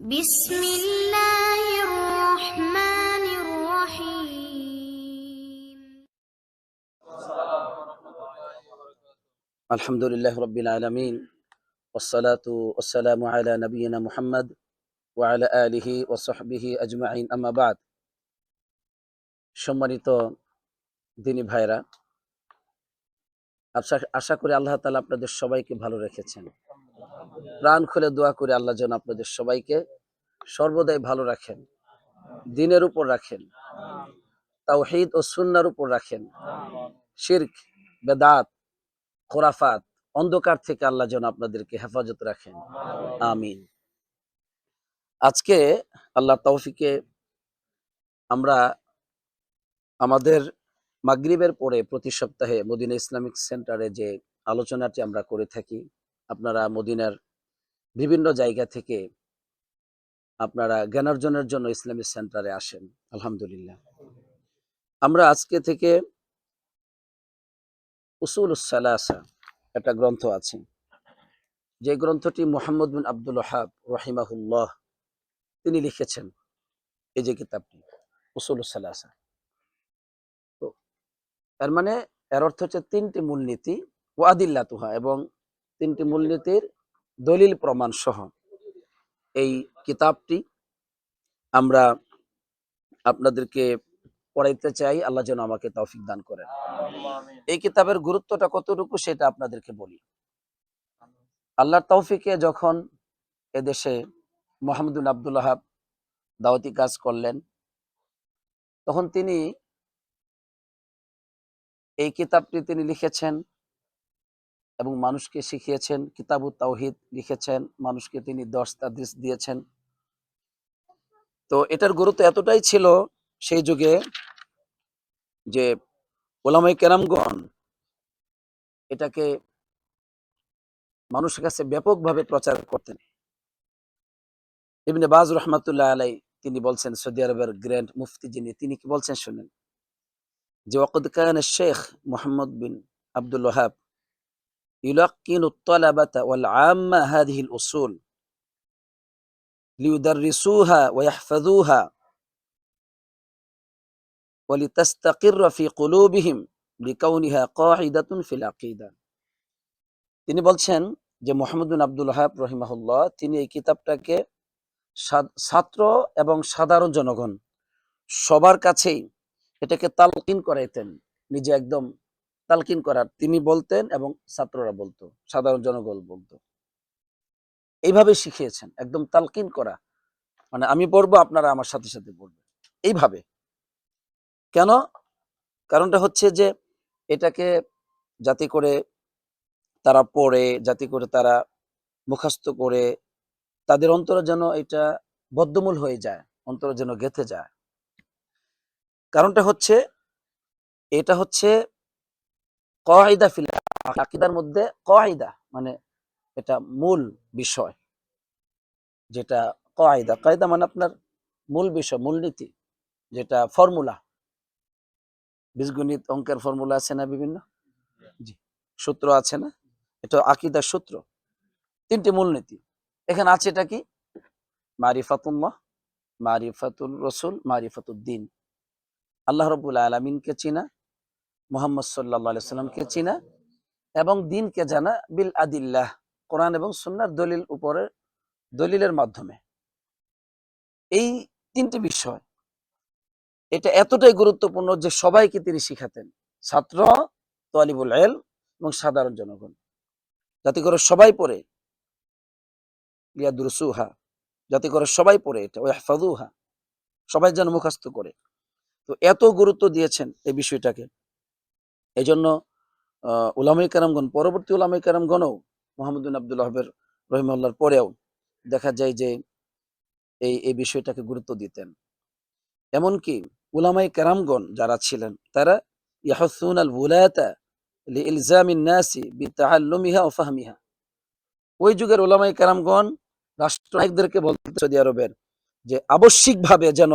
بسم الله الرحمن الرحيم الحمد لله رب العالمين والصلاة والسلام على نبينا محمد وعلى آله وصحبه أجمعين أما بعد সম্মানিত দিনী ভাইরা, আশা করি আল্লাহ তাআলা আপনাদের সবাইকে ভালো রেখেছেন। প্রাণ খুলে দোয়া করি আল্লাহ যেন আপনাদের সবাইকে সর্বদাই ভালো রাখেন, দ্বীনের উপর রাখেন, তাওহীদ ও সুন্নাহর উপর রাখেন। শিরক, বেদাত, খোরাফাত, অন্ধকার থেকে আল্লাহ যেন আপনাদেরকে হেফাজত রাখেন, আমিন। আজকে আল্লাহর তৌফিকে আমরা আমাদের মাগরিবের পরে প্রতি সপ্তাহে মদিনা ইসলামিক সেন্টারে যে আলোচনাটি আমরা করে থাকি, আপনারা মদিনার বিভিন্ন জায়গা থেকে আপনারা জ্ঞানার্জনের জন্য ইসলামিক সেন্টারে আসেন। আলহামদুলিল্লাহ, আমরা আজকে থেকে উসুলুস সালাসা একটা গ্রন্থ আছে, যে গ্রন্থটি মুহাম্মদ বিন আব্দুল ওয়াহাব রাহিমাহুল্লাহ তিনি লিখেছেন। এই যে কিতাবটি উসুলুস সালাসা, তো এর মানে এর অর্থ হচ্ছে তিনটি মূলনীতি ও আদিল্লাতুহা, এবং তিনটি মূলনীতির দলিল প্রমাণ সহ এই কিতাবটি আমরা আপনাদেরকে পড়াইতে চাই। আল্লাহ যেন আমাকে তৌফিক দান করেন। এই কিতাবের গুরুত্বটা কতটুকু সেটা আপনাদেরকে বলি। আল্লাহর তৌফিকে যখন এদেশে মুহাম্মদ বিন আব্দুল ওয়াহাব দাওয়াতি কাজ করলেন, তখন তিনি এই কিতাবটি তিনি লিখেছেন এবং মানুষকে শিখিয়েছেন। কিতাবুত তাওহীদ লিখেছেন, মানুষকে তিনি দর্স তাদরিস দিয়েছেন। তো এটার গুরুত্ব এতটাই ছিল সেই যুগে যে উলামায়ে কেরামগণ এটাকে মানুষের কাছে ব্যাপকভাবে প্রচার করতেন। ইবনে বাজ রহমাতুল্লাহ আলাই তিনি বলছেন, সৌদি আরবের গ্র্যান্ড মুফতি যিনি, তিনি কি বলছেন শুনেন, যে ওয়াকাদ কানা শেখ মুহাম্মদ বিন আব্দুল ওয়াহাব ইউলাক্কিনু আত-তালাবাতা ওয়াল আম্মা হাযিহিল উসুল লিইউদাররিসুহা ওয়া ইয়াহফাযুহা ওয়া লিতাস্তাকিররা ফি কুলুবিহিম লিকাউনিহা কাঈদাতুন ফিল আকিদা। তিনি বলছেন যে মুহাম্মদ বিন আব্দুল ওয়াহাব রাহিমাহুল্লাহ তিনি এই কিতাবটাকে ছাত্র এবং সাধারণ জনগণ সবার কাছেই এটাকে তালকিন করাইতেন। নিজে একদম তালকিন করার তিনি বলতেন এবং ছাত্ররা বলতো, সাধারণ জনগণ বলতো। এইভাবে শিখিয়েছেন, একদম তালকিন করা, মানে আমি পড়বো আপনারা আমার সাথে সাথে পড়বেন, এইভাবে। কেন? কারণটা হচ্ছে যে এটাকে যাতে করে তারা পড়ে, যাতে করে তারা মুখস্থ করে তাদের অন্তরে যেন এটা বদ্ধমূল হয়ে যায়, অন্তরে যেন গেঁথে যায়। কারণটা হচ্ছে এটা হচ্ছে কায়দা ফিল আকীদার মধ্যে, কায়দা মানে এটা মূল বিষয়, যেটা কায়দা, কায়দা মানে আপনার মূল বিষয়, মূলনীতি, যেটা ফর্মুলা, বীজগণিত অঙ্কের ফর্মুলা আছে না, বিভিন্ন জি সূত্র আছে না, এটা আকীদার সূত্র। তিনটি মূলনীতি এখানে আছে। এটা কি? মারিফাতুল্লাহ, মারিফাতুর রাসূল, মারিফাতুদ্দিন। আল্লাহ রাব্বুল আলামিনকে চিনা, মুহাম্মদ সাল্লাল্লাহু আলাইহি সাল্লামকে চিনা এবং দ্বীনকে জানা বিল আদিল্লাহ, কোরআন এবং সুন্নাহর দলিলের মাধ্যমে। এই তিনটি বিষয় এটা এতটাই গুরুত্বপূর্ণ যে সবাইকে তিনি শিখাতেন, ছাত্র, তালিবুল ইলম এবং সাধারণ জনগণ, যাতে করে সবাই পড়ে, লিয়াদরুসুহা, যাতে করে সবাই পড়ে এটা, ওয়াহফাযুহা, সবাই যেন মুখস্থ করে। তো এত গুরুত্ব দিয়েছেন এই বিষয়টাকে। এই জন্য উলামায়ে কেরামগণ, পরবর্তী উলামায়ে কেরামগণও মুহাম্মদ বিন আব্দুল ওয়াহাবের রহিমাহুল্লাহর পরেও দেখা যায় যে এই বিষয়টাকে গুরুত্ব দিতেন। এমনকি উলামায়ে কেরামগণ যারা ছিলেন তারা ইয়াহুসুনাল উলাতা লিইলজামিন নাসি বিতাআল্লুমিহা ওয়া ফাহমিহা, ওই যুগের উলামায়ে কেরামগণ রাষ্ট্রনায়কদেরকে বলতেন সৌদি আরবের, যে আবশ্যিকভাবে যেন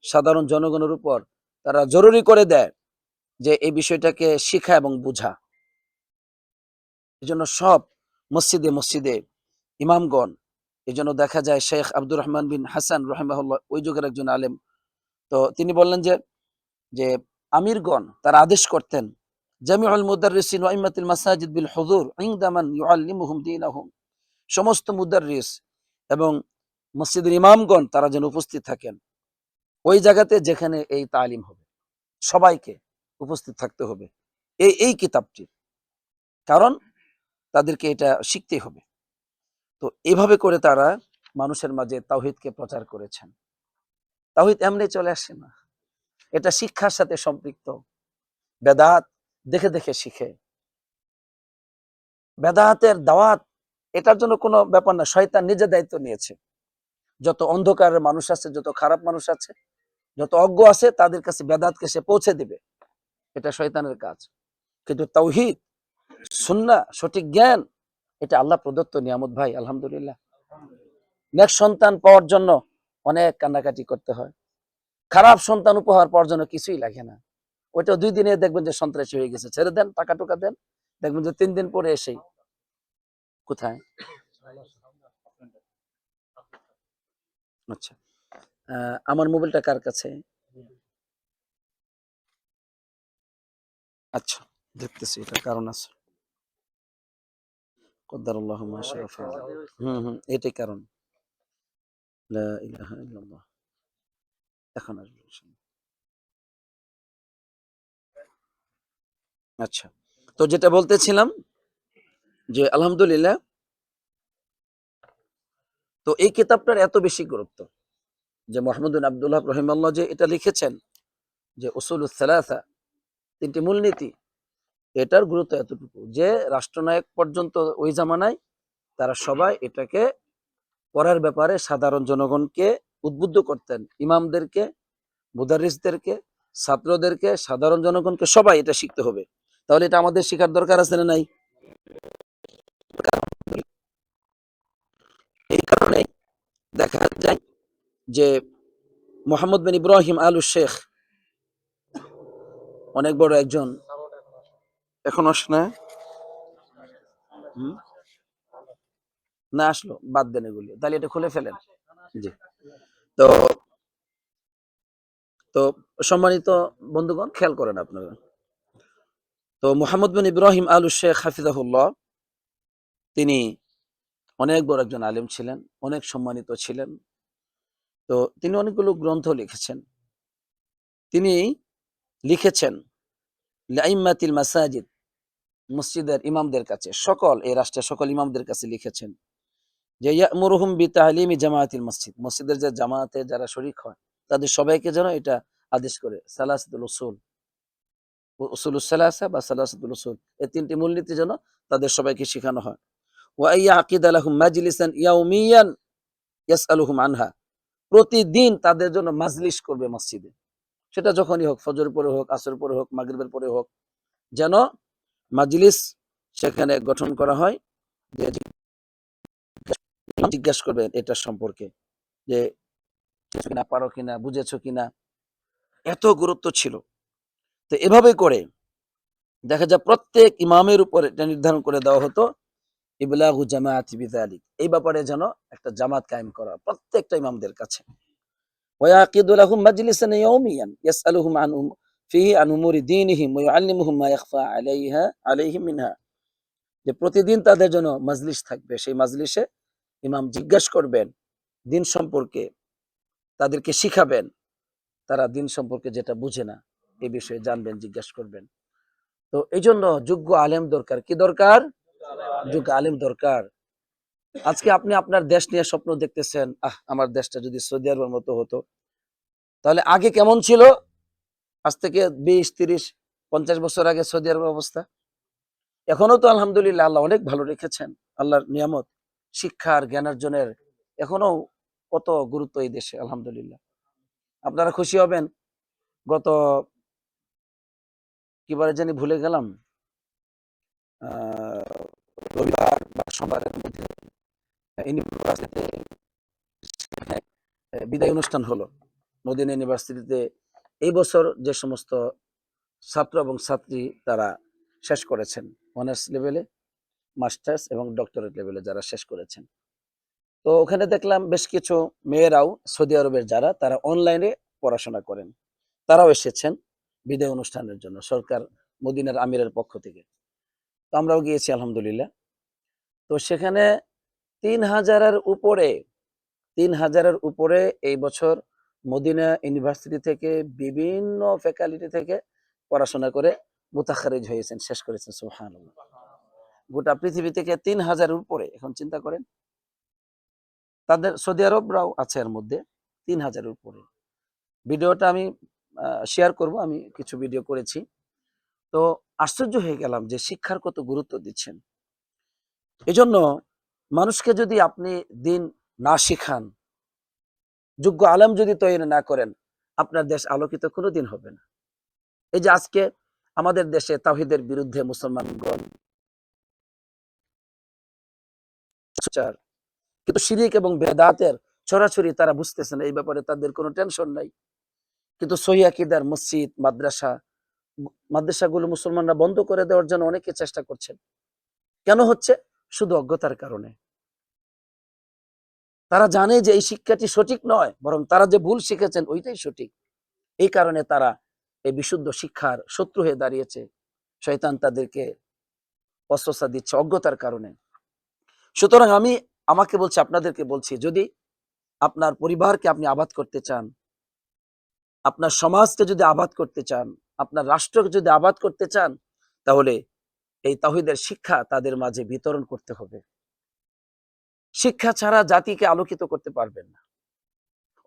সাধারণ জনগণের উপর তারা জরুরি করে দেয় যে এই বিষয়টাকে শিখা এবং বুঝা। এজন্য সব মসজিদে মসজিদে ইমামগণ এই জন্য দেখা যায় শেখ আব্দুর রহমান বিন হাসান রহিমাহুল্লাহ ওই যুগের একজন আলেম। তো তিনি বললেন যে যে আমিরগণ তারা আদেশ করতেন, জামিউল মুদাররিসিন ওয়া ইম্মাতুল মাসাজিদ বিল হুজুর ইনদা মান ইউআল্লিমুহুম দীনাহুম, সমস্ত মুদাররিস এবং মসজিদের ইমামগণ তারা যেন উপস্থিত থাকেন ওই জায়গাতে যেখানে এই তালিম হবে, সবাইকে উপস্থিত থাকতে হবে এই কিতাবটি, কারণ তাদেরকে এটা শিখতেই হবে। তো এভাবে করে তারা মানুষের মাঝে তাওহীদকে প্রচার করেছেন। তাওহীদ এমনি চলে আসে না, এটা শিক্ষার সাথে সম্পৃক্ত। বেদাত দেখে দেখে শিখে, বেদাতের দাওয়াত এটার জন্য কোনো ব্যাপার না, শয়তান নিজে দায়িত্ব নিয়েছে। যত অন্ধকারের মানুষ আছে, যত খারাপ মানুষ আছে, যত অজ্ঞ আছে, তাদের কাছে বেদাতকে সে পৌঁছে দিবে, এটা শয়তানের কাজ। কিন্তু তাওহীদ, সুন্নাহ, সঠিক জ্ঞান, এটা আল্লাহ প্রদত্ত নিয়ামত ভাই, আলহামদুলিল্লাহ। নেক্সট সন্তান পাওয়ার জন্য অনেক কান্নাকাটি করতে হয়, খারাপ সন্তান উপহার পাওয়ার জন্য কিছুই লাগে না। ওইটা 2 দিনে দেখবেন যে সন্ত্রাসী হয়ে গেছে, ছেড়ে দেন, টাকা টুকা দেন, দেখবেন যে 3 দিন পরে এসেই কোথায়। আচ্ছা, আমার মোবাইলটা কার কাছে? আচ্ছা, দেখতেছি, এটা কারণ আছে। কদ্দারাল্লাহু মা শাআ ফাআল। এটাই কারণ। লা ইলাহা ইল্লাল্লাহ। এখন আসবে ইনশাআল্লাহ। আচ্ছা, তো যেটা বলতেছিলাম যে আলহামদুলিল্লাহ, তো এই কিতাবটার এত বেশি গুরুত্ব যে মুহাম্মদ বিন আব্দুল ওয়াহাব রাহিমাহুল্লাহ যে এটা লিখেছেন, যে উসুলুস সালাসা, 3টি মূলনীতি, এটার গুরুত্ব এতটুকু যে রাষ্ট্রনায়ক পর্যন্ত ওই জামানায় তারা সবাই এটাকে পড়ার ব্যাপারে সাধারণ জনগণকে উদ্বুদ্ধ করতেন, ইমামদেরকে, মুদারিসদেরকে, ছাত্রদেরকে, সাধারণ জনগণকে, সবাই এটা শিখতে হবে। তাহলে এটা আমাদের শেখার দরকার আছে না নাই? এই কারণে দেখা যায় যে মোহাম্মদ বিন ইব্রাহিম আলু শেখ অনেক বড় একজন, এখন আসে না? হুম? না আসলো, বাদ দেন এগুলি, তাহলে এটা খুলে ফেলেন। জি। তো তো সম্মানিত বন্ধুগণ, খেয়াল করেন আপনারা, তো মোহাম্মদ বিন ইব্রাহিম আলু শেখ হাফিজাহুল্লাহ, তিনি অনেক বড় একজন আলেম ছিলেন, অনেক সম্মানিত ছিলেন। তো তিনি অনেকগুলো গ্রন্থ লিখেছেন। তিনি লিখেছেন লাইম্মাতিল মাসাজিদ, মসজিদের ইমামদের কাছে, সকল এই রাষ্ট্রের সকল ইমামদের কাছে লিখেছেন যে ইয়ামুরুহুম বিতালিমি জামাআতিল মসজিদ, মসজিদের যে জামাতে যারা শরীক হয় তাদের সবাইকে যেন এটা আদেশ করে সালাসাতুল উসুল, উসুলুস সালাসা বা সালাসাতুল উসুল, এই 3টি মূলনীতি যেন তাদের সবাইকে শেখানো হয়। ওয়া ইয়াকিদা লাহুম মাজলিসান ইয়াউমিয়ান ইয়াসআলুহুম আনহা, প্রতিদিন তাদের জন্য মাজলিস করবে মসজিদে, সেটা যখনই হোক, ফজর পরে হোক, আসর পরে হোক, মাগরিবের পরে হোক, যেন মাজলিস সেখানে গঠন করা হয়, যে জিজ্ঞাসা করবেন এটা সম্পর্কে যে কিনা, পারো কিনা, বুঝেছো কিনা, এত গুরুত্ব ছিল। তো এভাবে করে দেখা যায় প্রত্যেক ইমামের উপর এটা নির্ধারণ করে দেওয়া হতো, ইবলাগু জামাআতি বিযালিক, এই ব্যাপারে যেন একটা জামাত কায়েম করা প্রত্যেকটা ইমামদের কাছে। ওয়ায়াকিদু লাহুম মাজলিসান ইয়াউমিয়ান ইয়াসআলুহুম আন ফিহি আন উমুরি দীনিহিম ওয়া ইউআল্লিমুহুম মা ইয়াখফা আলাইহিম মিনহা, যে প্রতিদিন তাদের জন্য মাজলিস থাকবে, সেই মাজলিসে ইমাম জিজ্ঞাসা করবেন দিন সম্পর্কে, তাদেরকে শিখাবেন, তারা দিন সম্পর্কে যেটা বুঝে না এই বিষয়ে জানবেন, জিজ্ঞাসা করবেন। তো এই জন্য যোগ্য আলেম দরকার। কি দরকার? যোগ্য আলেম দরকার। আজকে আপনি আপনার দেশ নিয়ে স্বপ্ন দেখতেছেন, আমার দেশটা যদি সৌদি আরবের মতো হতো, তাহলে আগে কেমন ছিল? আজ থেকে 20, 30, 50 বছর আগে সৌদি আরবের অবস্থা। এখনো তো আলহামদুলিল্লাহ আল্লাহ অনেক ভালো রেখেছেন, আল্লাহর নিয়ামত, শিক্ষার জ্ঞানার্জনের এখনো কত গুরুত্ব এই দেশে, আলহামদুলিল্লাহ। আপনারা খুশি হবেন, গত কিবারে জানি ভুলে গেলাম, রবিবার বা সোমবারের মধ্যে ইউনিভার্সিটিতে বিদায় অনুষ্ঠান হলো। মদিনা ইউনিভার্সিটিতে এই বছর যে সমস্ত ছাত্র এবং ছাত্রী তারা শেষ করেছেন, অনার্স লেভেলে, মাস্টার্স এবং ডক্টরেট লেভেলে যারা শেষ করেছেন, তো ওখানে দেখলাম বেশ কিছু মেয়েরাও সৌদি আরবের যারা তারা অনলাইনে পড়াশোনা করেন, তারাও এসেছেন বিদায় অনুষ্ঠানের জন্য সরকার মদিনার আমিরের পক্ষ থেকে। তো আমরাও গিয়েছি আলহামদুলিল্লাহ। তো সেখানে ৩,০০০-এর উপরে ৩,০০০-এর উপরে এই বছর মদিনা ইউনিভার্সিটি থেকে বিভিন্ন ফ্যাকাল্টি থেকে পড়াশোনা করে মুতাখারিজ হয়েছেন, শেষ করেছেন। সুবহানাল্লাহ। গোটা পৃথিবী থেকে ৩,০০০-এর উপরে। এখন চিন্তা করেন, তাদের সৌদি আরবরাও আছে এর মধ্যে। ৩,০০০-এর উপরে। ভিডিওটা আমি শেয়ার করব, আমি কিছু ভিডিও করেছি। তো আশ্চর্য হয়ে গেলাম যে শিক্ষার কত গুরুত্ব দিচ্ছেন। এজন্য মানুষকে যদি আপনি দিন না শিখান, যোগ্য আলেম যদি তৈরি না করেন, আপনার দেশ আলোকিত কোনোদিন হবে না। এই যে আজকে আমাদের দেশে তাওহীদের বিরুদ্ধে মুসলমানগণ সোচ্চার, কিন্তু শিরিক এবং বেদাতের ছড়াছড়ি তারা বুঝতেছে না, এই ব্যাপারে তাদের কোনো টেনশন নাই। কিন্তু সহিহ আকীদার মসজিদ, মাদ্রাসাগুলো মুসলমানরা বন্ধ করে দেওয়ার জন্য অনেকে চেষ্টা করছেন। কেন হচ্ছে? শুধু অজ্ঞতার কারণে। তারা জানে যে এই শিক্ষাটি সঠিক নয়, বরং তারা যে ভুল শিখেছেন ওইটাই সঠিক। এই কারণে তারা এই বিশুদ্ধ শিক্ষার শত্রু হয়ে দাঁড়িয়েছে। শয়তান তাদেরকে অস্ত্রসা দিচ্ছে অজ্ঞতার কারণে। সুতরাং আমি আমাকে বলছি, আপনাদেরকে বলছি, যদি আপনার পরিবারকে আপনি আবাদ করতে চান, আপনার সমাজকে যদি আবাদ করতে চান, আপনার রাষ্ট্রকে যদি আবাদ করতে চান, তাহলে এই তাওহীদের শিক্ষা তাদের মাঝে বিতরণ করতে হবে। শিক্ষা ছাড়া জাতিকে আলোকিত করতে পারবেন না।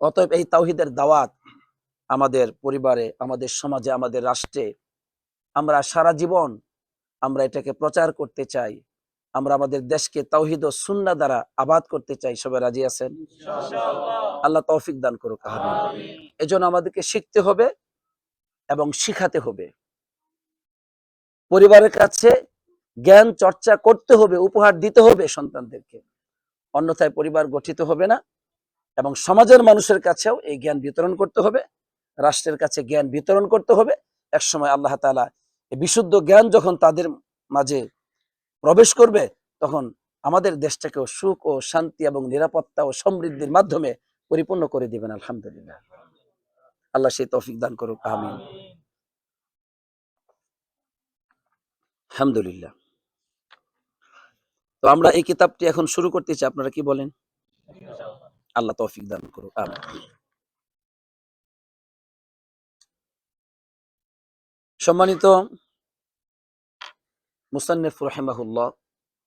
অতএব এই তাওহীদের দাওয়াত আমাদের পরিবারে, আমাদের সমাজে, আমাদের রাষ্ট্রে আমরা সারা জীবন আমরা এটাকে প্রচার করতে চাই। আমরা আমাদের দেশকে তাওহীদ ও সুন্নাহ দ্বারা আবাদ করতে চাই। সবাই রাজি আছেন? আল্লাহ তৌফিক দান করুক। আমিন। এজন্য আমাদেরকে শিখতে হবে এবং শিখাতে হবে। পরিবারের কাছে জ্ঞান চর্চা করতে হবে, উপহার দিতে হবে সন্তানদেরকে। অন্যথায় পরিবার গঠিত হবে না। এবং সমাজের মানুষের কাছেও এই জ্ঞান বিতরণ করতে হবে, রাষ্ট্রের কাছে জ্ঞান বিতরণ করতে হবে। একসময় আল্লাহ তাআলা এই বিশুদ্ধ জ্ঞান যখন তাদের মাঝে প্রবেশ করবে, তখন আমাদের দেশটাকেও সুখ ও শান্তি এবং নিরাপত্তা ও সমৃদ্ধির মাধ্যমে পরিপূর্ণ করে দিবেন। আলহামদুলিল্লাহ। আল্লাহ সেই তৌফিক দান করুক। আমিন। আলহামদুলিল্লাহ। তো আমরা এই কিতাবটি এখন শুরু করতে চাই, আপনারা কি বলেন? আল্লাহ তৌফিক দান করুক। আমিন। সম্মানিত মুসান্নিফ রাহিমাহুল্লাহ,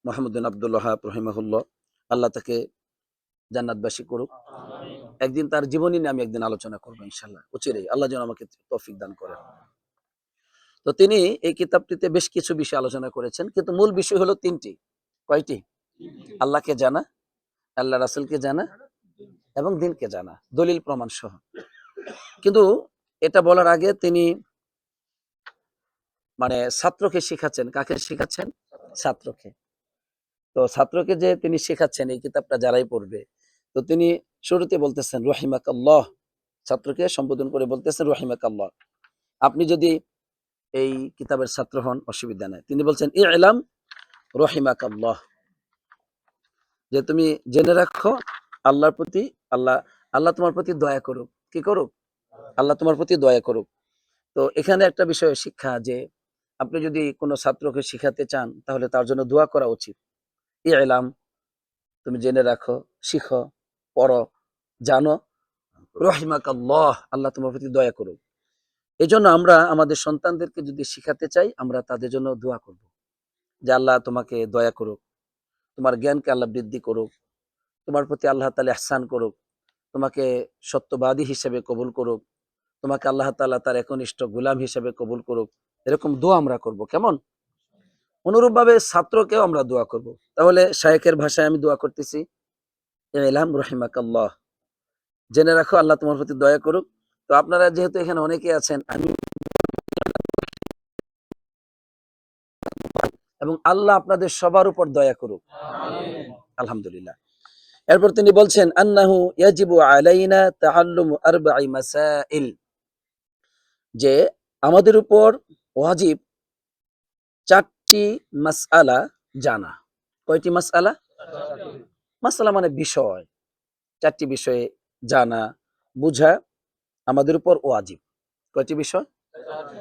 মুহাম্মদ বিন আব্দুল ওয়াহাব রাহিমাহুল্লাহ, আল্লাহ তাকে জান্নাতবাসী করুক। একদিন তার জীবনী নিয়ে আমি একদিন আলোচনা করবো ইনশাআল্লাহ, অচিরেই। আল্লাহ যেন আমাকে তৌফিক দান করেন। তো তিনি এই কিতাবটিতে বেশ কিছু বিষয় আলোচনা করেছেন, কিন্তু মূল বিষয় হলো তিনটি। কয়টি? আল্লাহকে জানা, আল্লাহ রাসূলকে জানা এবং দিনকে জানা, দলিল প্রমাণ সহ। কিন্তু এটা বলার আগে তিনি ছাত্রকে শিখাচ্ছেন। কাকে শিখাচ্ছেন? ছাত্রকে। তো ছাত্রকে যে তিনি শেখাচ্ছেন এই কিতাবটা যারাই পড়বে, তো তিনি শুরুতে বলতেছেন রহিমাকাল্লাহ, ছাত্রকে সম্বোধন করে বলতেছেন রহিমাকাল্লাহ। আপনি যদি এই কিতাবের ছাত্র হন অসুবিধা নাই। তিনি বলছেন ইলাম রহিমাকাল্লাহ, যে তুমি জেনে রাখো আল্লাহর প্রতি আল্লাহ আল্লাহ তোমার প্রতি দয়া করুক। কি করুক? আল্লাহ তোমার প্রতি দয়া করুক। তো এখানে একটা বিষয় শিক্ষা, যে আপনি যদি কোনো ছাত্রকে শিখাতে চান তাহলে তার জন্য দোয়া করা উচিত। ইলাম, তুমি জেনে রাখো, শিখো, পড়ো, জানো, রহিমাকাল্লাহ, আল্লাহ তোমার প্রতি দয়া করুক। এই জন্য আমরা আমাদের সন্তানদেরকে যদি শিখাতে চাই, আমরা তাদের জন্য দোয়া করব যে আল্লাহ তোমাকে দয়া করুক, তোমার জ্ঞানকে আল্লাহ বৃদ্ধি করুক, তোমার প্রতি আল্লাহ তাআলা ইহসান করুক, তোমাকে সত্যবাদী হিসেবে কবুল করুক, তোমাকে আল্লাহ তাআলা তার একনিষ্ঠ গোলাম হিসেবে কবুল করুক। এরকম দোয়া আমরা করব। কেমন? অনুরূপভাবে ছাত্রকেও আমরা দোয়া করব। তাহলে শায়েখের ভাষায় আমি দোয়া করতেছি, ইলাম রহিমাকাল্লাহ, জেনে রাখো আল্লাহ তোমার প্রতি দয়া করুক। তো আপনারা যেহেতু এখানে অনেকে আছেন, আমি এবং আল্লাহ আপনাদের সবার উপর দয়া করুক। আলহামদুলিল্লাহ। এরপর তিনি বলছেন আন্নাহু ইয়াজিবু আলাইনা তাআল্লুমু আরবা'i মাসাইল, যে আমাদের উপর ওয়াজিব 4টি মাসআলা জানা। কয়টি মাসআলা? মাসআলা মানে বিষয়, 4টি বিষয়ে জানা, বুঝা আমাদের উপর ওয়াজিব। কয়টি বিষয়?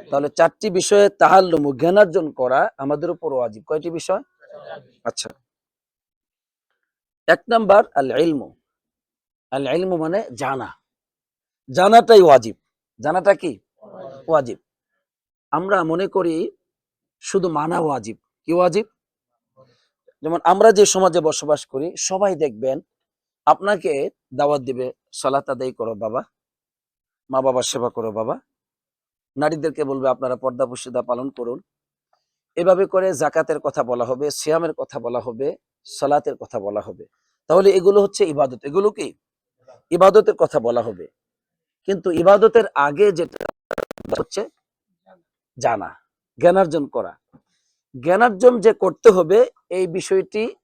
তাহলে 4টি বিষয়ে তাআল্লুম জ্ঞানার্জন করা আমাদের উপর ওয়াজিব। কয়টি বিষয়? আচ্ছা। 1 নাম্বার আল ইলমু। আল ইলমু মানে জানা। জানাটাই ওয়াজিব। জানাটা কি? ওয়াজিব। আমরা মনে করি শুধু মানা ওয়াজিব। কি ওয়াজিব? যেমন আমরা যে সমাজে বসবাস করি সবাই দেখবেন আপনাকে দাওয়াত দিবে, সালাত আদায় করো বাবা, মা-বাবার সেবা করো বাবা। নারীদেরকে বলবে আপনারা পর্দা-প্রশিদা পালন করুন। এভাবে করে যাকাতের কথা বলা হবে, সিয়ামের কথা বলা হবে, সালাতের কথা বলা হবে। তাহলে এগুলো হচ্ছে ইবাদত। এগুলো কি? ইবাদতের কথা বলা হবে। কিন্তু ইবাদতের আগে যেটা হচ্ছে জানা, জ্ঞানার্জন করা। জ্ঞানার্জন যে করতে হবে এই বিষয়টি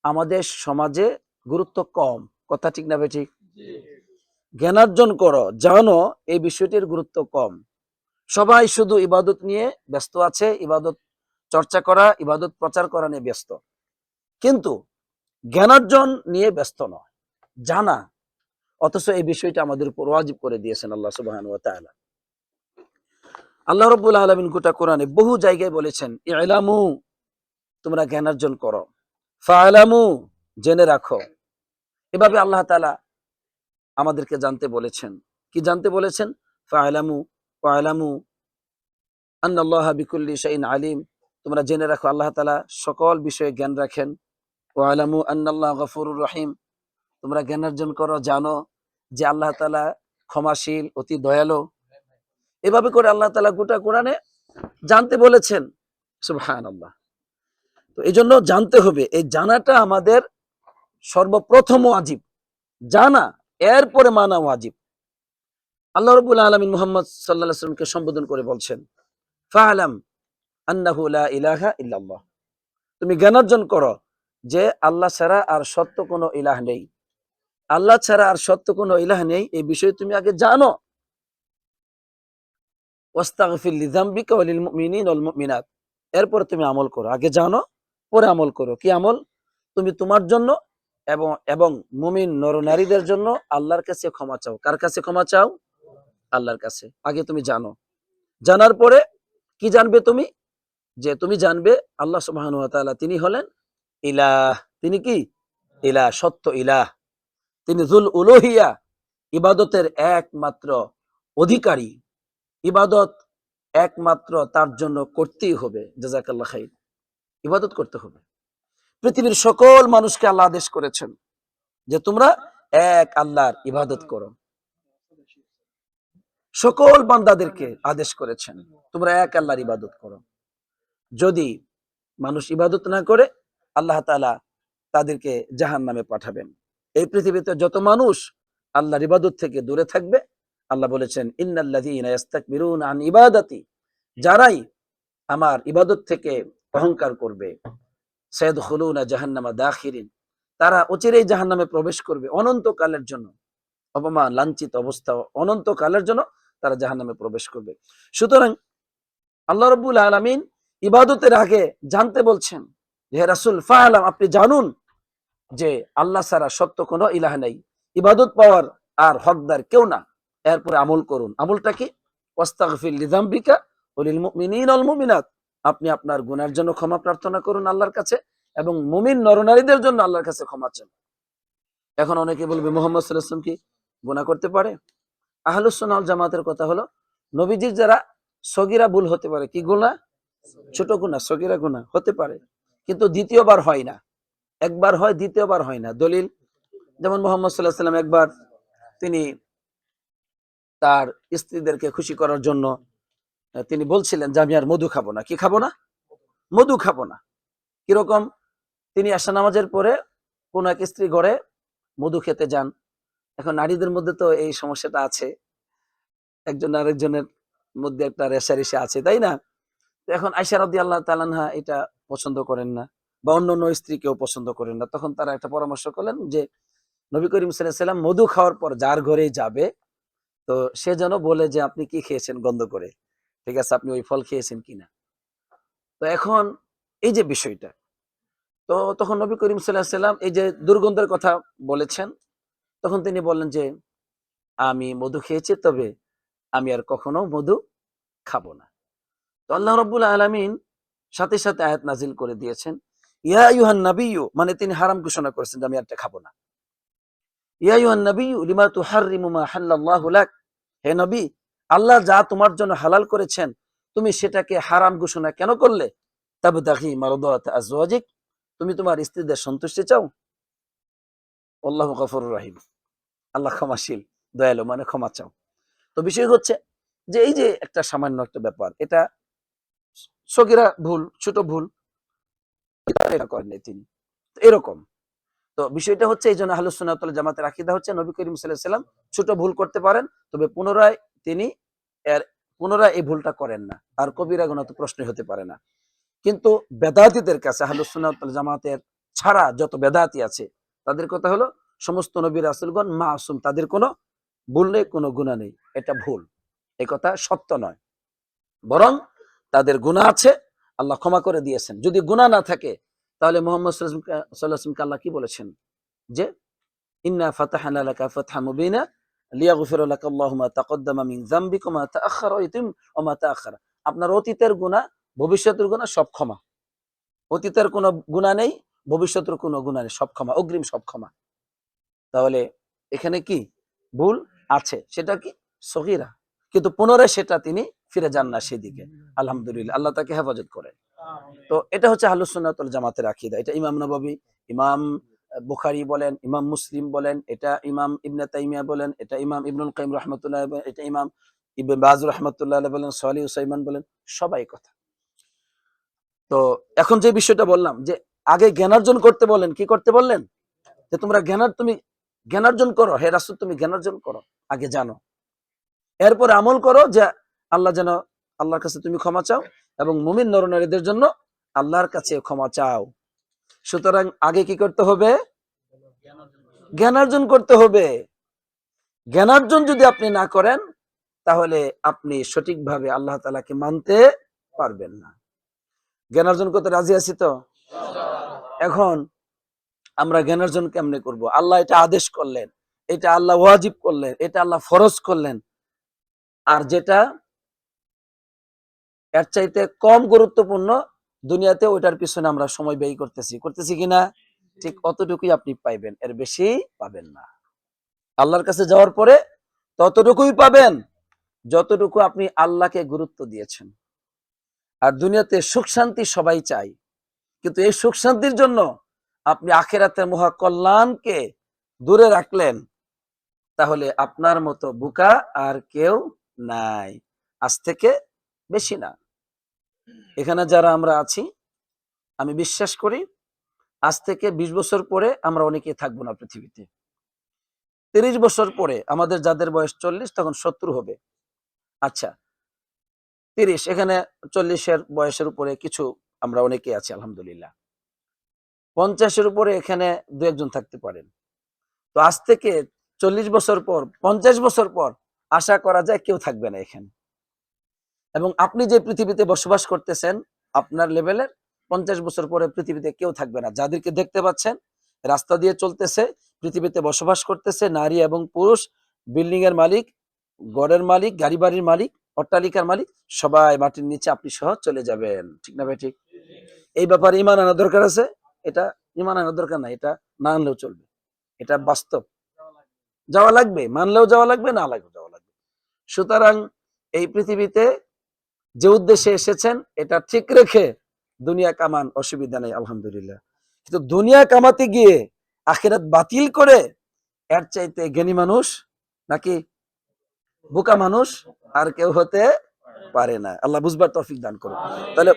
আমাদের সমাজে গুরুত্ব কম। কথা ঠিক না বেঠিক? জ্ঞানার্জন করো, জানো, এই বিষয়টির গুরুত্ব কম। সবাই শুধু ইবাদত নিয়ে ব্যস্ত আছে, ইবাদত চর্চা করা, ইবাদত প্রচার করা নিয়ে ব্যস্ত। কিন্তু জ্ঞানার্জন নিয়ে ব্যস্ত নয়, জানা। অথচ এই বিষয়টা আমাদের উপর ওয়াজিব করে দিয়েছেন আল্লাহ সুবহানাহু ওয়া তাআলা। আল্লাহ রাব্বুল আলামিন গোটা কোরআনে বহু জায়গায় বলেছেন, ইলামু, তোমরা জ্ঞানার্জন করো, ফাআলামু, জেনে রাখো। এভাবে আল্লাহ তাআলা আমাদেরকে জানতে বলেছেন। কি জানতে বলেছেন? ফাআলামু ওয়ালামু আন্নাল্লাহা বিকুল্লি শাইইন আলিম। তোমরা জেনে রাখো আল্লাহ তাআলা সকল বিষয়ে জ্ঞান রাখেন। ওয়ালামু আন্নাল্লাহা গফুরুর রহিম। তোমরা জ্ঞানার্জন করো, জানো যে আল্লাহ তাআলা ক্ষমাশীল, অতি দয়ালু। এভাবে করে আল্লাহ তাআলা গোটা কোরআনে জানতে বলেছেন। সুবহানাল্লাহ। তো এজন্য জানতে হবে, এই জানাটা আমাদের সর্বপ্রথম ওয়াজিব। জানা, এরপরে মানা ওয়াজিব। আল্লাহ রাব্বুল আলামিন মুহাম্মদ সাল্লাল্লাহু আলাইহি ওয়াসাল্লামকে সম্বোধন করে বলছেন, ফাআলাম আন্নাহু লা ইলাহা ইল্লাল্লাহ। তুমি জ্ঞানার্জন করো যে আল্লাহ ছাড়া আর সত্য কোনো ইলাহ নেই। আল্লাহ ছাড়া আর সত্য কোনো ইলাহ নেই, এই বিষয়ে তুমি আগে জানো। ওয়াস্তাগফির লিযামবিকা ওয়া লিল মুমিনিনা ওয়াল মুমিনাত। এরপর তুমি আমল করো। আগে জানো, পরে আমল করো। কি আমল? তুমি তোমার জন্য এবং এবং মুমিন নর-নারীদের জন্য আল্লাহর কাছে ক্ষমা চাও। কার কাছে ক্ষমা চাও? আল্লাহর কাছে। আগে তুমি জানো। জানার পরে কি জানবে তুমি? যে তুমি জানবে আল্লাহ সুবহানাহু ওয়া তাআলা তিনি হলেন ইলাহ। তিনি কি? ইলাহ, সত্য ইলাহ। তিনি যুল উলুহিয়া, ইবাদতের একমাত্র অধিকারী। ইবাদত একমাত্র তার জন্য করতেই হবে। জাযাকাল্লাহ খাইর। ইবাদত করতে হবে। পৃথিবীর সকল মানুষকে আল্লাহ আদেশ করেছেন যে তোমরা এক আল্লাহর ইবাদত করো। সকল বান্দাদেরকে আদেশ করেছেন তোমরা এক আল্লাহর ইবাদত করো। যদি মানুষ ইবাদত না করে আল্লাহ তাআলা তাদেরকে জাহান্নামে পাঠাবেন। এই পৃথিবীতে যত মানুষ আল্লাহর ইবাদত থেকে দূরে থাকবে, আল্লাহ বলেছেন ইন্নাল্লাযীনা ইস্তাকবিরুনা আন ইবাদাতি, যারাই আমার ইবাদত থেকে অহংকার করবে, সায়াদখুলুনা জাহান্নামা দাখিরিন, তারা অচিরেই জাহান্নামে প্রবেশ করবে অনন্তকালের জন্য। অপমান, লাঞ্ছিত অবস্থা, অনন্তকালের জন্য তারা জাহান্নামে প্রবেশ করবে। সুতরাং আল্লাহ রাব্বুল আলামিন ইবাদতের আগে জানতে বলছেন যে হে রাসূল ফাআলাম, আপনি জানুন যে আল্লাহ ছাড়া সত্য কোনো ইলাহ নাই, ইবাদত পাওয়ার আর হকদার কেউ না। এরপরে আমল করুন। আমলটা কি? ওয়াস্তাগফির লিযামবিকা ওয়া লিল মুমিনিনা ওয়াল মুমিনাত। আপনি আপনার গুনাহের জন্য ক্ষমা প্রার্থনা করুন আল্লাহর কাছে এবং মুমিন নরনারীদের জন্য আল্লাহর কাছে ক্ষমা চান। এখন অনেকে বলবে মুহাম্মদ সাল্লাল্লাহু আলাইহি ওয়াসাল্লাম কি গুনাহ করতে পারে? আহলুস সুন্নাহ ওয়াল জামাতের কথা হলো নবীজির যারা সগীরা ভুল হতে পারে। কি গুনাহ? ছোট গুনাহ, সগীরা গুনাহ হতে পারে। কিন্তু দ্বিতীয়বার হয় না। একবার হয়, দ্বিতীয়বার হয় না। দলিল, যেমন মুহাম্মদ সাল্লাল্লাহু আলাইহি ওয়াসাল্লাম একবার তিনি তার স্ত্রীদেরকে খুশি করার জন্য তিনি বলছিলেন যে আমি আর মধু খাবো না। কি খাবো না? মধু খাবো না। কিরকম? তিনি আশা নামাজের পরে কোন এক স্ত্রী ঘরে মধু খেতে যান। এখন নারীদের মধ্যে তো এই সমস্যাটা আছে। একজন আরেকজনের মধ্যে একটা রেষারেষি আছে, তাই না? তো এখন আয়েশা রাদিয়াল্লাহু তাআলা আনহা এটা পছন্দ করেন না বা অন্যান্য স্ত্রীকেও পছন্দ করেন না। তখন তারা একটা পরামর্শ করলেন যে নবী করিম সাল্লাল্লাহু আলাইহি ওয়াসাল্লাম মধু খাওয়ার পর যার ঘরেই যাবে তো সে যেন বলে যে আপনি কি খেয়েছেন গন্ধ করে। ঠিক আছে, আপনি ওই ফল খেয়েছেন কিনা। তো এখন এই যে বিষয়টা, তো তখন নবী করিম সাল্লাল্লাহু আলাইহি সাল্লাম এই যে দুর্গন্ধের কথা বলেছেন, তখন তিনি বললেন যে আমি মধু খেয়েছি, তবে আমি আর কখনো মধু খাবো না। তো আল্লাহ রাব্বুল আলামিন সাথে সাথে আয়াত নাজিল করে দিয়েছেন, ইয়া আইয়ুহান নাবিয়্যু, মানে তিনি হারাম ঘোষণা করেছেন যে আমি আর এটা খাবো না। ইয়া আইয়ুহান নাবিয়্যু লিমা তুহাররিমু মা হাল্লাল্লাহু লাক, হে নবী, আল্লাহ যা তোমার জন্য হালাল করেছেন তুমি সেটাকে হারাম ঘোষণা কেন করলে? তাবতাগি মারদাত আজওয়াজিক, তুমি তোমার স্ত্রীদের সন্তুষ্টি চাও। আল্লাহু গফুরুর রহিম, আল্লাহ ক্ষমাশীল, দয়ালু, মানে ক্ষমা চাও। তো বিষয় হচ্ছে যে এই যে একটা সামান্য একটা ব্যাপার, এটা সগীরা ভুল, ছোট ভুল, এটা করেননি তিনি। তো এরকম, তো বিষয়টা হচ্ছে এই জন্য আহলুস সুন্নাত ওয়াল জামাতের আকীদা হচ্ছে নবী করিম সাল্লাল্লাহু আলাইহি সাল্লাম ছোট ভুল করতে পারেন, তবে পুনরায় তিনি এর পুনরায় এই ভুলটা করেন না, আর কবিরা গুনাহ তো প্রশ্নই হতে পারে না। কিন্তু বেদাতীদের কাছে, আহলুস সুন্নাত ওয়াল জামাতের ছাড়া যত বেদাতি আছে, তাদের কথা হলো সমস্ত নবী রাসূলগণ মাসুম, তাদের কোনো ভুল নেই, কোনো গুনাহ নেই। এটা ভুল, এই কথা সত্য নয়। বরং তাদের গুনাহ আছে, আল্লাহ ক্ষমা করে দিয়েছেন। যদি গুনাহ না থাকে তাহলে মুহাম্মদ সাল্লাল্লাহু আলাইহি ওয়াসাল্লামকে আল্লাহ কি বলেছেন যে ইন্না ফাতাহনা লাকা ফাতহাম মুবিনা লিয়াগফিরা লাকা আল্লাহু মা তাকদ্দামা মিন যামবিকা ওয়া মা তাআখারা ওয়া মা তাআখারা, আপনার অতীতের গুনাহ, ভবিষ্যতের গুনাহ সব ক্ষমা। অতীতের কোনো গুনাহ নেই, ভবিষ্যতের কোনো গুনাহ নেই, সব ক্ষমা, অগ্রিম সব ক্ষমা। তাহলে এখানে কি ভুল আছে, সেটা কি সগীরা, কিন্তু পুনরায় সেটা তিনি ফিরে যান না সেদিকে। আলহামদুলিল্লাহ, আল্লাহ তাকে হেফাজত করেন। তো এটা হচ্ছে আহলুস সুন্নাত ওয়াল জামাতের আকীদা। এটা ইমাম নববী, ইমাম বুখারী বলেন, ইমাম মুসলিম বলেন, এটা ইমাম ইবনে তাইমিয়া বলেন, এটা ইমাম ইবনুল কাইয়িম রাহমাতুল্লাহ বলেন, এটা ইমাম ইবনে বাজ রাহমাতুল্লাহ আলাইহি বলেন, সালিহ উসাইমান বলেন, সবাই কথা। তো এখন যে বিষয়টা বললাম যে আগে জ্ঞানার্জন করতে বলেন, কি করতে বললেন? যে তোমরা তুমি জ্ঞানার্জন করো, হে রাসূল তুমি জ্ঞানার্জন করো, আগে জানো, এরপর আমল করো, যে আল্লাহ যেন, আল্লাহর কাছে তুমি ক্ষমা চাও এবং মুমিন নরনারীদের জন্য আল্লাহর কাছে ক্ষমা চাও। সুতরাং আগে কি করতে হবে? জ্ঞানার্জন করতে হবে। জ্ঞানার্জন যদি আপনি না করেন তাহলে আপনি সঠিকভাবে আল্লাহ তাআলাকে মানতে পারবেন না। জ্ঞানার্জন করতে রাজি আছি তো? এখন আমরা জ্ঞানার্জন কেমনে করব? আল্লাহ এটা আদেশ করলেন, এটা আল্লাহ ওয়াজিব করলেন, এটা আল্লাহ ফরজ করলেন, আর যেটা এর চাইতে কম গুরুত্বপূর্ণ দুনিয়াতে, ওইটার পিছনে আমরা সময় ব্যয় করতেছি কিনা? ঠিক অতটুকুই আপনি পাইবেন, এর বেশি পাবেন না। আল্লাহর কাছে যাওয়ার পরে ততটুকুই পাবেন যতটুকু আপনি আল্লাহকে গুরুত্ব দিয়েছেন। আর দুনিয়াতে সুখ শান্তি সবাই চাই, কিন্তু এই সুখ শান্তির জন্য আপনি আখিরাতের মহা কল্যাণকে দূরে রাখলেন, তাহলে আপনার মতো বোকা আর কেউ নাই, আজ থেকে বেশি না। এখানে যারা আমরা আছি, আমি বিশ্বাস করি আজ থেকে 20 বছর পরে আমরা অনেকেই থাকবো না পৃথিবীতে। 30 বছর পরে আমাদের যাদের বয়স 40, তখন 70 হবে। আচ্ছা, 30, এখানে 40-এর বয়সের উপরে কিছু আমরা অনেকেই আছি আলহামদুলিল্লাহ। 50-এর উপরে এখানে দু একজন থাকতে পারেন। তো আজ থেকে 40 বছর পর, 50 বছর পর আশা করা যায় কেউ থাকবে না এখানে। এবং আপনি যে পৃথিবীতে বসবাস করতেছেন আপনার লেভেলের, 50 বছর পরে পৃথিবীতে কেউ থাকবে না। যাদেরকে দেখতে পাচ্ছেন রাস্তা দিয়ে চলতেছে, পৃথিবীতে বসবাস করতেছে, নারী এবং পুরুষ, বিল্ডিং এর মালিক, গড়ের মালিক, গাড়ি বাড়ির মালিক, অট্টালিকার মালিক, সবাই মাটির নিচে আপনি সহ চলে যাবেন। ঠিক না ভাই? ঠিক। এই ব্যাপারে ঈমান আনার দরকার আছে। এটা ঈমান আনার দরকার নাই, এটা না আনলেও চলবে, এটা বাস্তব। যাওয়া লাগবে, মানলেও যাওয়া লাগবে, না লাগলেও যাওয়া লাগবে। সুতরাং এই পৃথিবীতে যে উদ্দেশ্যে এসেছেন এটা ঠিক রেখে দুনিয়া কামান, অসুবিধা নেই আলহামদুলিল্লাহ। কিন্তু দুনিয়া কামাতে গিয়ে আখিরাত বাতিল করে এর চাইতে জ্ঞানী মানুষ নাকি বোকা মানুষ আর কেউ হতে পারে না। আল্লাহ বুঝবার তৌফিক দান করুন। তাহলে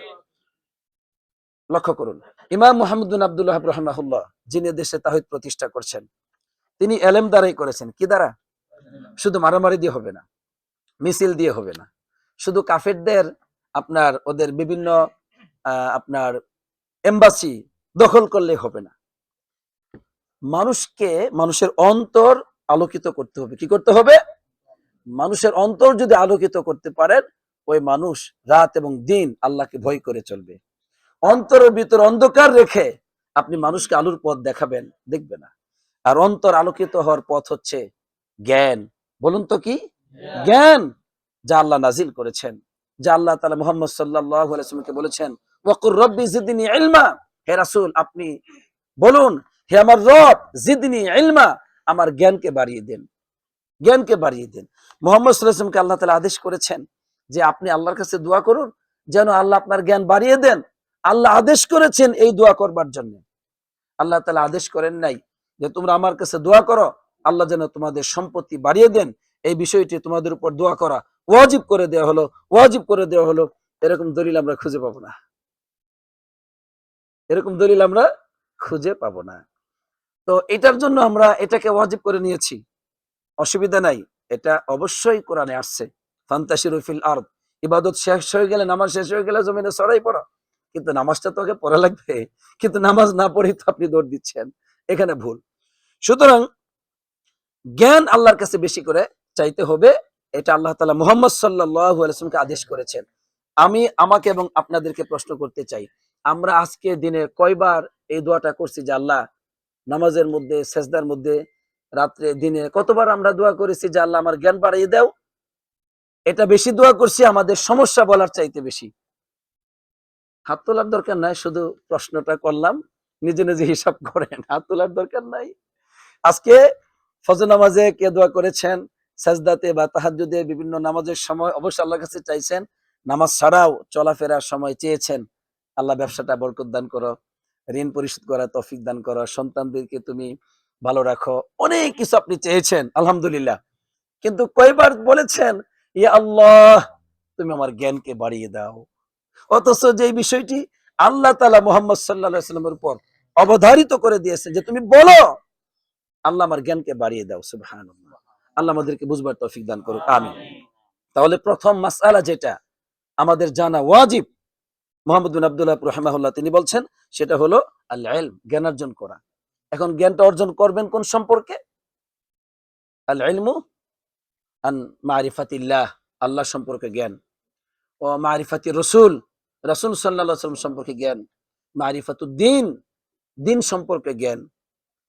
লক্ষ্য করুন, ইমাম মুহাম্মদ বিন আব্দুল ওয়াহাব রাহিমাহুল্লাহ, যিনি দেশে তাওহীদ প্রতিষ্ঠা করছেন, তিনি এলেম দ্বারাই করেছেন। কি দ্বারা? শুধু মারামারি দিয়ে হবে না, মিছিল দিয়ে হবে না, শুধু কাফেরদের আপনার ওদের বিভিন্ন আপনার এম্বাসি দখল করলে হবে না। মানুষকে, মানুষের অন্তর আলোকিত করতে হবে। কি করতে হবে? মানুষের অন্তর যদি আলোকিত করতে পারেন, ওই মানুষ রাত এবং দিন আল্লাহকে ভয় করে চলবে। অন্তরের ভিতর অন্ধকার রেখে আপনি মানুষকে আলোর পথ দেখাবেন, দেখবে না। আর অন্তর আলোকিত হওয়ার পথ হচ্ছে জ্ঞান। বলুন তো কি? জ্ঞান, যা আল্লাহ নাজিল করেছেন, যা আল্লাহ তাআলা মুহাম্মদ সাল্লাল্লাহু আলাইহি ওয়াসাল্লামকে বলেছেন, ওয়াকুর রব্বি জিদনি ইলমা। হে রাসূল, আপনি বলুন, হে আমার রব, জিদনি ইলমা, আমার জ্ঞানকে বাড়িয়ে দেন, জ্ঞানকে বাড়িয়ে দেন। মুহাম্মদ সাল্লাল্লাহু আলাইহি ওয়াসাল্লামকে আল্লাহ তাআলা আদেশ করেছেন যে আপনি আল্লাহর কাছে দোয়া করুন যেন আল্লাহ আপনার জ্ঞান বাড়িয়ে দেন। আল্লাহ আদেশ করেছেন এই দোয়া করবার জন্য। আল্লাহ তাআলা আদেশ করেন নাই যে তোমরা আমার কাছে দোয়া করো আল্লাহ যেন তোমাদের সম্পত্তি বাড়িয়ে দেন, এই বিষয়টি তোমাদের উপর দোয়া করা ওয়াজিব করে দেওয়া হলো, ওয়াজিব করে দেওয়া হলো। এরকম দলিল আমরা খুঁজে পাবো না, এরকম দলিল আমরা খুঁজে পাবো না। তো এটার জন্য আমরা এটাকে ওয়াজিব করে নিয়েছি, অসুবিধা নাই। এটা অবশ্যই কোরআনে আসছে, ফান্তাশিরু ফিল আরদ। ইবাদত শেষ হয়ে গেলে, নামাজ শেষ হয়ে গেলে জমিনে ছড়াই পড়ো, কিন্তু নামাজটা তো আগে পড়া লাগবে। কিন্তু নামাজ না পড়েই তো আপনি দৌড় দিচ্ছেন, এখানে ভুল। সুতরাং জ্ঞান আল্লাহর কাছে বেশি করে চাইতে হবে, এটা আল্লাহ তাআলা মুহাম্মদ সাল্লাল্লাহু আলাইহি ওয়াসাল্লামকে আদেশ করেছেন। আমি আমাকে এবং আপনাদেরকে প্রশ্ন করতে চাই, আমরা আজকে দিনে কয়বার এই দোয়াটা করছি যে আল্লাহ, নামাজের মধ্যে, সেজদার মধ্যে, রাত্রে, দিনে কতবার আমরা দোয়া করেছি যে আল্লাহ আমার জ্ঞান বাড়িয়ে দাও? এটা বেশি দোয়া করছি আমাদের সমস্যা বলার চাইতে বেশি। হাত তোলার দরকার নাই, শুধু প্রশ্নটা করলাম, নিজে নিজে হিসাব করেন, হাত তোলার দরকার নাই। আজকে ফজর নামাজে কে দোয়া করেছেন, সাজদাতে বা তাহাজ্জুদে, বিভিন্ন নামাজের সময় অবশ্যই আল্লাহর কাছে চাইছেন। নামাজ ছাড়াও চলাফেরার সময় চেয়েছেন আল্লাহ ব্যবসাটা বরকত দান করো, ঋণ পরিশোধ করা তৌফিক দান করো, সন্তানদেরকে তুমি ভালো রাখো, অনেক কিছু আপনি চেয়েছেন, আলহামদুলিল্লাহ। কিন্তু কয়বার বলেছেন ইয়া আল্লাহ তুমি আমার জ্ঞানকে বাড়িয়ে দাও? অথচ যে বিষয়টি আল্লাহ তাআলা মুহাম্মদ সাল্লাল্লাহু আলাইহি ওয়াসাল্লামের উপর অবধারিত করে দিয়েছেন যে তুমি বলো আল্লাহ আমার জ্ঞানকে বাড়িয়ে দাও। সুবহানাল্লাহ। আল্লাহ আমাদেরকে বুঝবার তৌফিক দান করুক, আমিন। তাহলে প্রথম মাসআলা যেটা আমাদের জানা ওয়াজিব, মুহাম্মদ বিন আব্দুল্লাহ রাহিমাহুল্লাহ তিনি বলছেন, সেটা হলো আল ইলম, জ্ঞান অর্জন করা। এখন জ্ঞানটা অর্জন করবেন কোন সম্পর্কে? আল ইলমু আন মারিফাতিল্লাহ, আল্লাহ সম্পর্কে জ্ঞান। ও মারিফাতি রাসূল, রাসূল সাল্লাল্লাহু আলাইহি ওয়াসাল্লাম সম্পর্কে জ্ঞান। মারিফাতুদ্দিন, দিন সম্পর্কে জ্ঞান।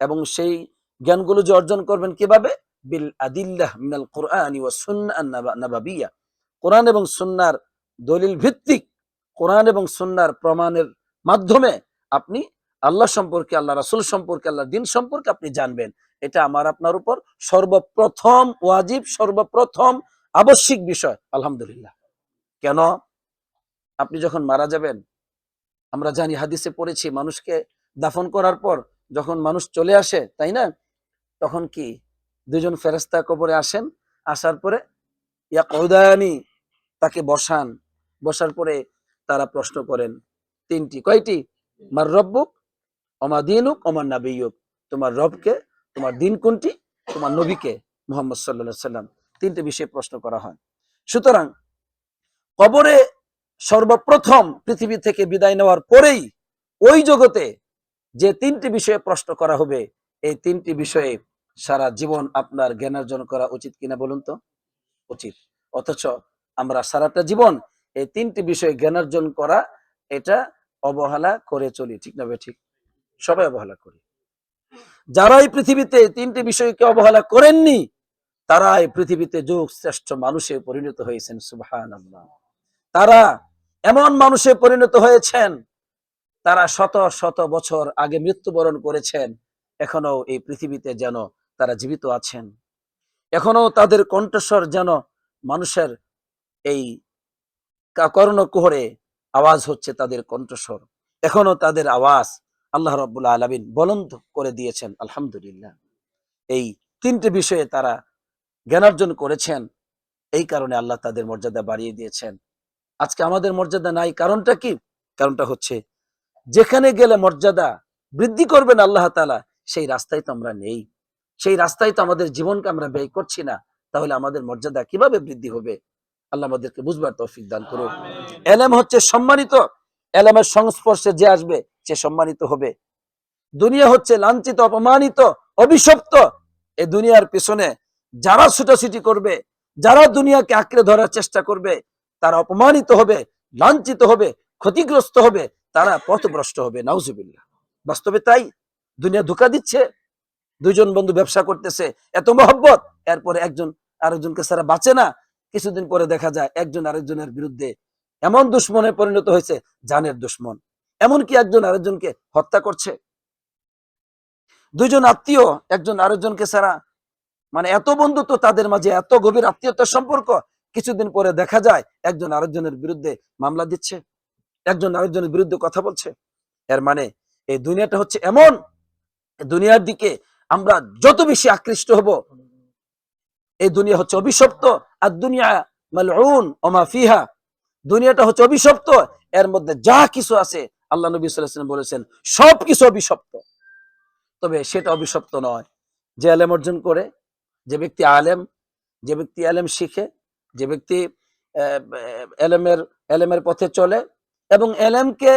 এবং সেই জ্ঞানগুলো যে অর্জন করবেন কিভাবে? বিল আদিল্লাহ মিনাল কুরআনি ওয়াস সুন্নাহ নাবাবিয়্যাহ, কোরআন এবং সুন্নাহর দলিল ভিত্তিক, কোরআন এবং সুন্নাহর প্রমাণের মাধ্যমে আপনি আল্লাহ সম্পর্কে, আল্লাহ রাসূল সম্পর্কে, আল্লাহর দ্বীন সম্পর্কে আপনি জানবেন। এটা আমার আপনার উপর সর্বপ্রথম ওয়াজিব, সর্বপ্রথম আবশ্যিক বিষয়, আলহামদুলিল্লাহ। কেন? আপনি যখন মারা যাবেন, আমরা জানি, হাদিসে পড়েছি, মানুষকে দাফন করার পর যখন মানুষ চলে আসে, তাই না, তখন কি দুজন ফেরেশতা কবরে আসেন, আসার পরে ইয়াকউদানি, তাকে বসান, বসার পরে তারা প্রশ্ন করেন তিনটি, কয়টি? মার রব্বুক, ওমা দীনুক, ওমা নাবিয়্যুক। তোমার রবকে, তোমার দিন কোনটি, তোমার নবীকে, মুহাম্মদ সাল্লাল্লাহু আলাইহি ওয়াসাল্লাম। তিনটে বিষয়ে প্রশ্ন করা হয়। সুতরাং কবরে সর্বপ্রথম পৃথিবী থেকে বিদায় নেওয়ার পরেই ওই জগতে যে তিনটি বিষয়ে প্রশ্ন করা হবে, এই তিনটি বিষয়ে সারা জীবন আপনার জ্ঞান অর্জন করা উচিত কিনা বলুন তো? উচিত। অথচ আমরা সারাটা জীবন এই তিনটি বিষয়ে জ্ঞান অর্জন করা, এটা অবহেলা করে চলি, ঠিক না ঠিক? সবাই অবহেলা করি। যারা এই পৃথিবীতে এই তিনটি বিষয়কে অবহেলা করেননি, তারা এই পৃথিবীতে যুগ শ্রেষ্ঠ মানুষে পরিণত হয়েছেন। সুবহানাল্লাহ। তারা এমন মানুষে পরিণত হয়েছেন, তারা শত শত বছর আগে মৃত্যুবরণ করেছেন, এখনো এই পৃথিবীতে যেন তারা জীবিত আছেন। এখনো তাদের কণ্ঠস্বর যেন মানুষের এই কর্ণকুহরে আওয়াজ হচ্ছে, তাদের কণ্ঠস্বর এখনো তাদের আওয়াজ আল্লাহ রাব্বুল আলামিন বলন্দ করে দিয়েছেন, আলহামদুলিল্লাহ। এই তিনটি বিষয়ে তারা জ্ঞানার্জন করেছেন, এই কারণে আল্লাহ তাদের মর্যাদা বাড়িয়ে দিয়েছেন। আজকে আমাদের মর্যাদা নাই, কারণটা কি? কারণটা হচ্ছে যেখানে গেলে মর্যাদা বৃদ্ধি করবেন আল্লাহ তাআলা, সেই রাস্তায় তো আমরা নেই, সেই রাস্তায় তো আমাদের জীবনকে আমরা ব্যয় করছি না। তাহলে আমাদের মর্যাদা কিভাবে বৃদ্ধি হবে? আল্লাহ আমাদেরকে বুঝবার তৌফিক দান করুন। এলেম হচ্ছে সম্মানিত, এলেমের সংস্পর্শে যে আসবে সে সম্মানিত হবে। দুনিয়া হচ্ছে লাঞ্ছিত, অপমানিত, অভিশপ্ত। এই দুনিয়ার পিছনে যারা ছুটাছুটি করবে, যারা দুনিয়াকে আঁকড়ে ধরার চেষ্টা করবে, তারা অপমানিত হবে, লাঞ্ছিত হবে, ক্ষতিগ্রস্ত হবে, তারা পথভ্রষ্ট হবে। নাউজুবিল্লাহ। বাস্তবে তাই। দুনিয়া ধোঁকা দিচ্ছে। দুইজন বন্ধু ব্যবসা করতেছে, এত মহব্বত, এরপরে একজন আরেকজনকে ছাড়া বাঁচে না। কিছুদিন পরে দেখা যায় একজন আরেকজনের বিরুদ্ধে এমন দুশ্মনে পরিণত হয়েছে, জানের দুশ্মন। এমনকি একজন আরেকজনকে হত্যা করছে। দুইজন আত্মীয় একজন আরেকজনকে ছাড়া, মানে এত বন্ধুত্ব তাদের মাঝে, এত গভীর আত্মীয়তার সম্পর্ক, কিছুদিন পরে দেখা যায় একজন আরেকজনের বিরুদ্ধে মামলা দিচ্ছে, একজন আরেকজনের বিরুদ্ধে কথা বলছে। এর মানে এই দুনিয়াটা হচ্ছে এমন, দুনিয়ার দিকে আমরা যত বেশি আকৃষ্ট হব, এই দুনিয়া হচ্ছে অভিশপ্ত। আর দুনিয়া মালউন ওয়া মা ফিহা, দুনিয়াটা হচ্ছে অভিশপ্ত। এর মধ্যে যা কিছু আছে, আল্লাহ নবী সাল্লাল্লাহু আলাইহি ওয়াসাল্লাম বলেছেন সবকিছু অভিশপ্ত। তবে সেটা অভিশপ্ত নয় যে এলেম অর্জন করে, যে ব্যক্তি আলেম, যে ব্যক্তি এলেম শিখে, যে ব্যক্তি এলেমের এলেমের পথে চলে এবং এলেমকে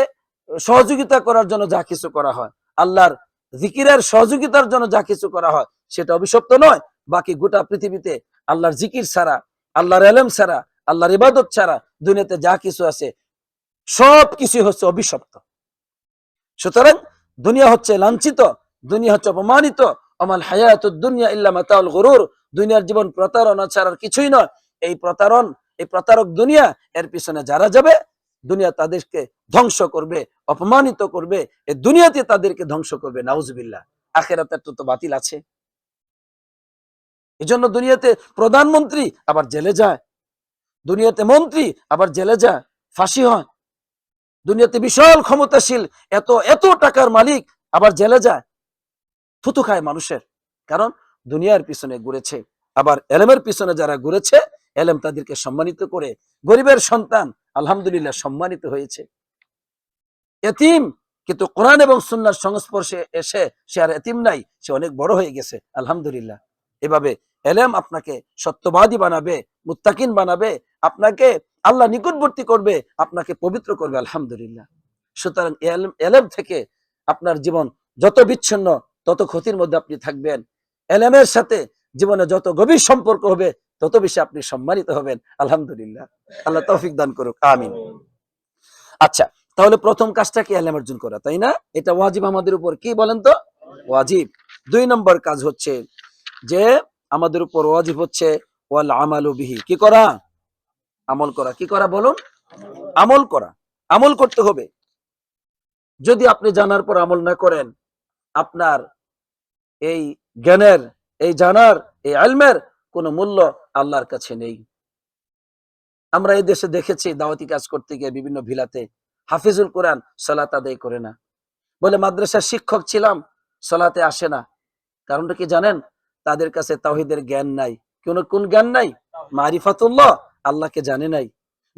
সহযোগিতা করার জন্য যা কিছু করা হয়, আল্লাহর জিকিরের সহযোগিতার জন্য যা কিছু করা হয়, সেটা অভিশপ্ত নয়। বাকি গোটা পৃথিবীতে আল্লাহর জিকির ছাড়া, আল্লাহর এলেম ছাড়া, আল্লাহর ইবাদত ছাড়া দুনিয়াতে যা কিছু আছে সব কিছু হচ্ছে অভিশপ্ত। সুতরাং দুনিয়া হচ্ছে লাঞ্ছিত, দুনিয়া হচ্ছে অপমানিত। আমাল হায়াতুদ দুনিয়া ইল্লা মাতাউল গুরুর, দুনিয়ার জীবন প্রতারণা ছাড়ার কিছুই নয়। এই প্রতারক দুনিয়া, এর পিছনে যারা যাবে, দুনিয়া তাদেরকে ধ্বংস করবে, অপমানিত করবে, এই দুনিয়াতে তাদেরকে ধ্বংস করবে। নাউজুবিল্লাহ। আখিরাতের তো বাতিল আছে। এজন্য দুনিয়াতে প্রধানমন্ত্রী আবার জেলে যায়, দুনিয়াতে মন্ত্রী আবার জেলে যায়, ফাঁসি হয়। দুনিয়াতে বিশাল ক্ষমতাশীল, এত এত টাকার মালিক আবার জেলে যায়, থুতু খায় মানুষের। কারণ দুনিয়ার পিছনে ঘুরেছে। আবার এলেমের পিছনে যারা ঘুরেছে, এলেম তাদেরকে সম্মানিত করে। গরিবের সন্তান আলহামদুলিল্লাহ সম্মানিত হয়েছে। এতিম, কিন্তু কোরআন এবং সুন্নাহর সংস্পর্শে এসে সে আর এতিম নাই, সে অনেক বড় হয়ে গেছে আলহামদুলিল্লাহ। এভাবে এলেম আপনাকে সত্যবাদী বানাবে, মুত্তাকিন বানাবে, আপনাকে আল্লাহ নিকটবর্তী করবে, আপনাকে পবিত্র করবে আলহামদুলিল্লাহ। সুতরাং এলেম থেকে আপনার জীবন যত বিচ্ছিন্ন, তত ক্ষতির মধ্যে আপনি থাকবেন। এলেমের সাথে জীবনে যত গভীর সম্পর্ক হবে, তত বেশি আপনি সম্মানিত হবেন আলহামদুলিল্লাহ। আল্লাহ তৌফিক দান করুক, আমিন। আচ্ছা, তাহলে প্রথম কাজটা কি? এলেম অর্জন করা, তাই না? এটা ওয়াজিব আমাদের উপর, কি বলেন তো? ওয়াজিব। 2 নম্বর কাজ হচ্ছে যে আমাদের উপর ওয়াজিব হচ্ছে ওয়াল আমালু বিহি, কি করা? আমল করা। কি করা বলুন? আমল করা। আমল করতে হবে। যদি আপনি জানার পর আমল না করেন, আপনার এই জ্ঞানের, এই জানার, এই ইলমের কোনো মূল্য আল্লাহর কাছে নেই। আমরা এই দেশে দেখেছি দাওয়াতি কাজ করতে গিয়ে বিভিন্ন ভিলাতে হাফিজুল কোরআন সালাত আদায় করে না, বলে মাদ্রাসার শিক্ষক ছিলাম, সালাতে আসে না। কারণটা কি জানেন? তাদের কাছে তাওহীদের জ্ঞান নাই। কোন জ্ঞান নাই? মারিফাতুল্লাহ, আল্লাহকে জানে নাই।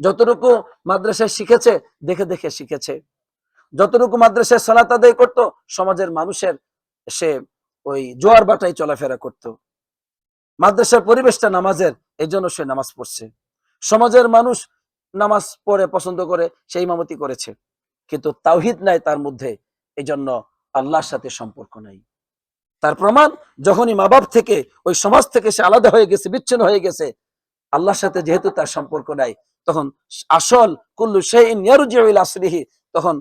যতটুকু মাদ্রাসায় শিখেছে, দেখে দেখে শিখেছে। যতটুকু মাদ্রাসায় সালাত আদায় করতো, সমাজের মানুষের সে ওই জোয়ার বাটায় চলাফেরা করত। মাদ্রাসার পরিবেশটা নামাজের, এই জন্য সে নামাজ পড়ছে। সমাজের মানুষ নামাজ পড়ে পছন্দ করে, সেই ইমামতি করেছে, কিন্তু তাওহীদ নাই তার মধ্যে, এই জন্য আল্লাহর সাথে সম্পর্ক নাই। তার প্রমাণ, যখনই মা বাপ থেকে, ওই সমাজ থেকে সে আলাদা হয়ে গেছে, বিচ্ছিন্ন হয়ে গেছে, আল্লাহর সাথে যেহেতু তার সম্পর্ক নাই, তখন আসল কুল্লু শাইইন ইয়ারজিউ ইলা আসলিহি, তখন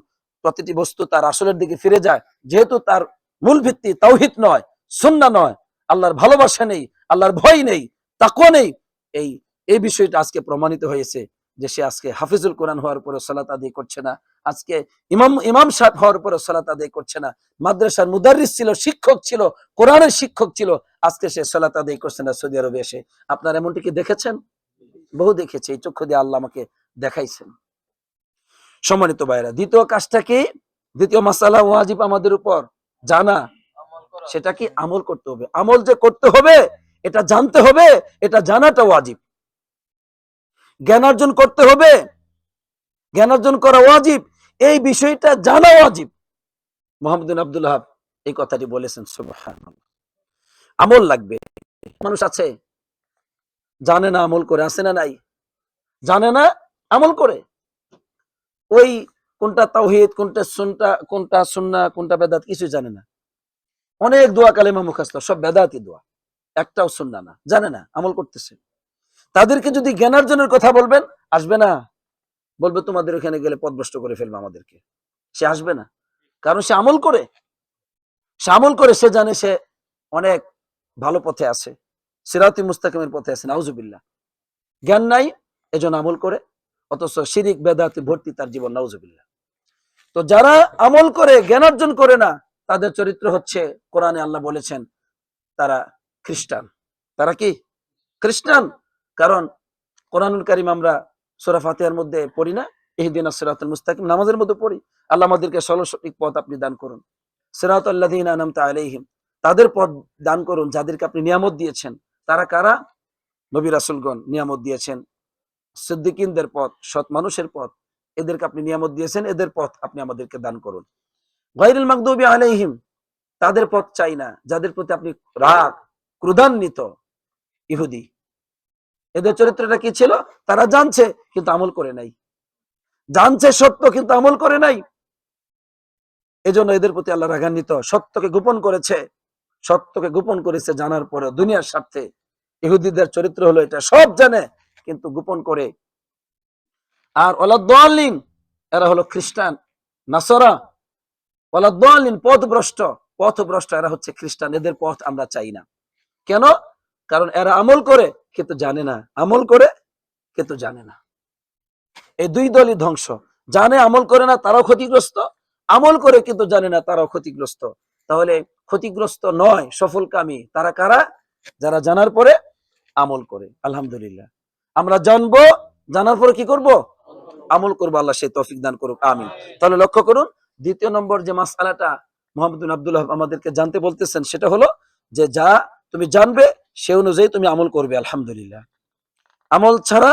প্রতিটি বস্তু তার আসলের দিকে ফিরে যায়। যেহেতু তার মূল ভিত্তি তাওহীদ নয়, সুন্নাহ নয়, আল্লাহর ভালোবাসা নেই, আল্লাহর ভয় নেই, তাকওয়া নেই, এই এই বিষয়টা আজকে প্রমাণিত হয়েছে যে সে আজকে হাফিজুল কোরআন হওয়ার পরে সালাত আদায় করছে না, আজকে ইমাম সাহেব হওয়ার পরে সালাত আদায় করছে না, মাদ্রাসার মুদাররিস ছিল, শিক্ষক ছিল, কোরআনের শিক্ষক ছিল, আজকে সে সালাত আদায় করছে না সৌদি আরবে এসে। আপনার এমনটি কি দেখেছেন? বহু দেখেছি, এই চক্ষু দিয়ে আল্লাহ আমাকে দেখাইছেন। সম্মানিত ভাইরা, দ্বিতীয় কাজটা কি? দ্বিতীয় মাসালা ওয়াজিব আমাদের উপর জানা, সেটা কি? আমল করতে হবে। আমল যে করতে হবে, এটা জানতে হবে, এটা জানাটা ওয়াজিব। জ্ঞান অর্জন করতে হবে, জ্ঞান অর্জন করা ওয়াজিব, এই বিষয়টা জানা ওয়াজিব। মুহাম্মদ বিন আব্দুল ওয়াহাব এই কথাটি বলেছেন, সুবহানাল্লাহ। আমল লাগবে। মানুষ আছে জানে না, আমল করে, আছে না নাই? জানে না, আমল করে। ওই কোনটা তাওহীদ, কোনটা সুন্নাহ, কোনটা বেদাত, কিছু জানে না। অনেক দোয়া কালেমা মুখস্থ, সব বেদাতি দোয়া, একটাও সুন্নাহ না, জানে না, আমল করতেছে। তাদেরকে যদি জ্ঞানার্জনের কথা বলবেন, আসবে না। বলবে তোমাদের ওখানে গেলে পথভ্রষ্ট করে ফেলবে আমাদেরকে, সে আসবে না। কারণ সে আমল করে, সে জানে সে অনেক ভালো পথে আছে, সিরাতি মুস্তাকিমের পথে আছে। নাউজুবিল্লাহ। জ্ঞান নাই, এজন্য আমল করে, অথচ শিরিক বেদাতে ভর্তি তার জীবন। নাউজুবিল্লাহ। তো যারা আমল করে জ্ঞান অর্জন করে না, তাদের চরিত্র হচ্ছে, কোরআনে আল্লাহ বলেছেন, তারা খ্রিস্টান। তারা কি? খ্রিস্টান। কারণ কোরআনুল কারীম আমরা সূরা ফাতিহার মধ্যে পড়ি না, ইহদিনাস সিরাতাল মুস্তাকিম, নামাজের মধ্যে পড়ি, আল্লাহ আমাদেরকে সঠিক পথ আপনি দান করুন। সিরাতাল লাযিনা আনআমতা আলাইহিম, তাদের পথ দান করুন যাদেরকে আপনি নিয়ামত দিয়েছেন। তারা কারা? নবী রাসূলগণ নিয়ামত দিয়েছেন, সিদ্দিকিনদের পথ, সৎ মানুষের পথ, এদেরকে আপনি নিয়ামত দিয়েছেন, এদের পথ আপনি আমাদেরকে দান করুন। গায়রুল মাগদুবি আলাইহিম, তাদের পথ চাই না, যাদের প্রতি আপনি রাগ, ক্রোধান্বিত, ইহুদি। এদের চরিত্রটা কি ছিল? তারা জানছে কিন্তু আমল করে নাই, জানছে সত্য কিন্তু আমল করে নাই, এজন্য এদের প্রতি আল্লাহ রাগান্বিত। সত্যকে গোপন করেছে জানার পরে দুনিয়ার স্বার্থে। ইহুদিদের চরিত্র হলো এটা, সব জানে কিন্তু গোপন করে। আর ওয়ালাদ-দাল্লিন, এরা হলো খ্রিস্টান, নাসারা। ওয়ালাদ-দাল্লিন, পথভ্রষ্ট এরা হচ্ছে খ্রিস্টান। এদের পথ আমরা চাই না। কেন? কারণ এরা আমল করে কিন্তু জানে না, আমল করে কিন্তু জানে না। এই দুই দলই ধ্বংস। জানে আমল করে না, তারাও ক্ষতিগ্রস্ত, আমল করে কিন্তু জানে না, তারাও ক্ষতিগ্রস্ত। তাহলে ক্ষতিগ্রস্ত নয়, সফলকামী তারা কারা? যারা জানার পরে আমল করে। আলহামদুলিল্লাহ, আমরা জানবো, জানার পরে কি করব? আমল করবো। আল্লাহ সেই তৌফিক দান করুক, আমিন। তাহলে লক্ষ্য করুন, দ্বিতীয় নম্বর যে মাসআলাটা মুহাম্মদ বিন আব্দুল ওয়াহাব আমাদেরকে জানতে বলতেছেন, সেটা হলো যে যা তুমি জানবে সে অনুযায়ী তুমি আমল করবে। আলহামদুলিল্লাহ, আমল ছাড়া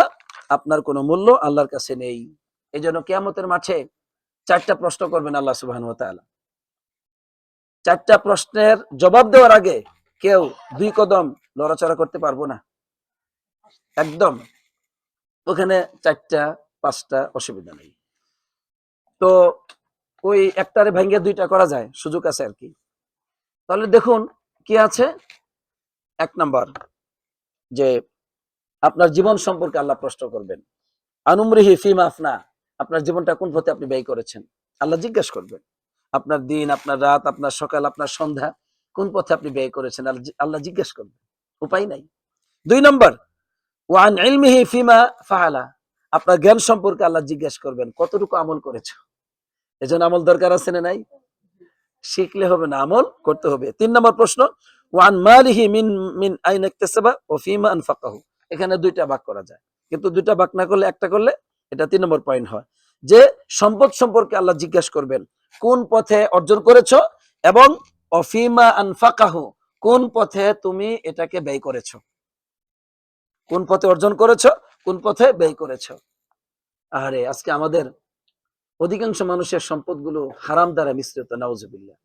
আপনার কোনো মূল্য আল্লাহর কাছে নেই। এই জন্য কিয়ামতের মাঠে 4টা প্রশ্ন করবেন আল্লাহ সুবহানাহু ওয়া তাআলা। 4টা প্রশ্নের জবাব দেওয়ার আগে কেউ 2 কদম লড়াচড়া করতে পারবো না, একদম। ওখানে 4টা 5টা অসুবিধা নেই। তো ওই একটারে ভাঙ্গে 2টা করা যায়, সুযোগ আছে আর কি। তাহলে দেখুন কি আছে। 1 নাম্বার, যে আপনার জীবন সম্পর্কে আল্লাহ প্রশ্ন করবেন। আনুমরিহি ফিমা আফনা, আপনার জীবনটা কোন পথে আপনি ব্যয় করেছেন, আল্লাহ জিজ্ঞাসা করবেন। আপনার দিন, আপনার রাত, আপনার সকাল, আপনার সন্ধ্যা কোন পথে আপনি ব্যয় করেছেন, আল্লাহ জিজ্ঞাসা করবেন। উপায় নাই। 2 নম্বর, ওয়ান ইলমিহি ফিমা ফাআলা, আপনার জ্ঞান সম্পর্কে আল্লাহ জিজ্ঞাসা করবেন, কতটুকু আমল করেছো। এজন্য আমল দরকার আছে না নাই? শিখলে হবে না, আমল করতে হবে। 3 নম্বর প্রশ্ন, ওয়ান মালিহি মিন মিন আইনা ইকতাসাবা ওয়া ফিমা আনফাকাহু, এখানে 2টা ভাগ করা যায়, কিন্তু 2টা ভাগ না করলে একটা করলে এটা 3 নম্বর পয়েন্ট হয়। যে সম্পদ সম্পর্কে আল্লাহ জিজ্ঞাসা করবেন, কোন পথে অর্জন করেছো, এবং অফিমা আনফাকাহু, কোন পথে তুমি এটাকে ব্যয় করেছো, কোন পথে অর্জন করেছো, কোন পথে ব্যয় করেছো। আরে আজকে আমাদের অধিকাংশ মানুষের সম্পদগুলো হারাম দ্বারা মিশ্রিত। নাউজুবিল্লাহ।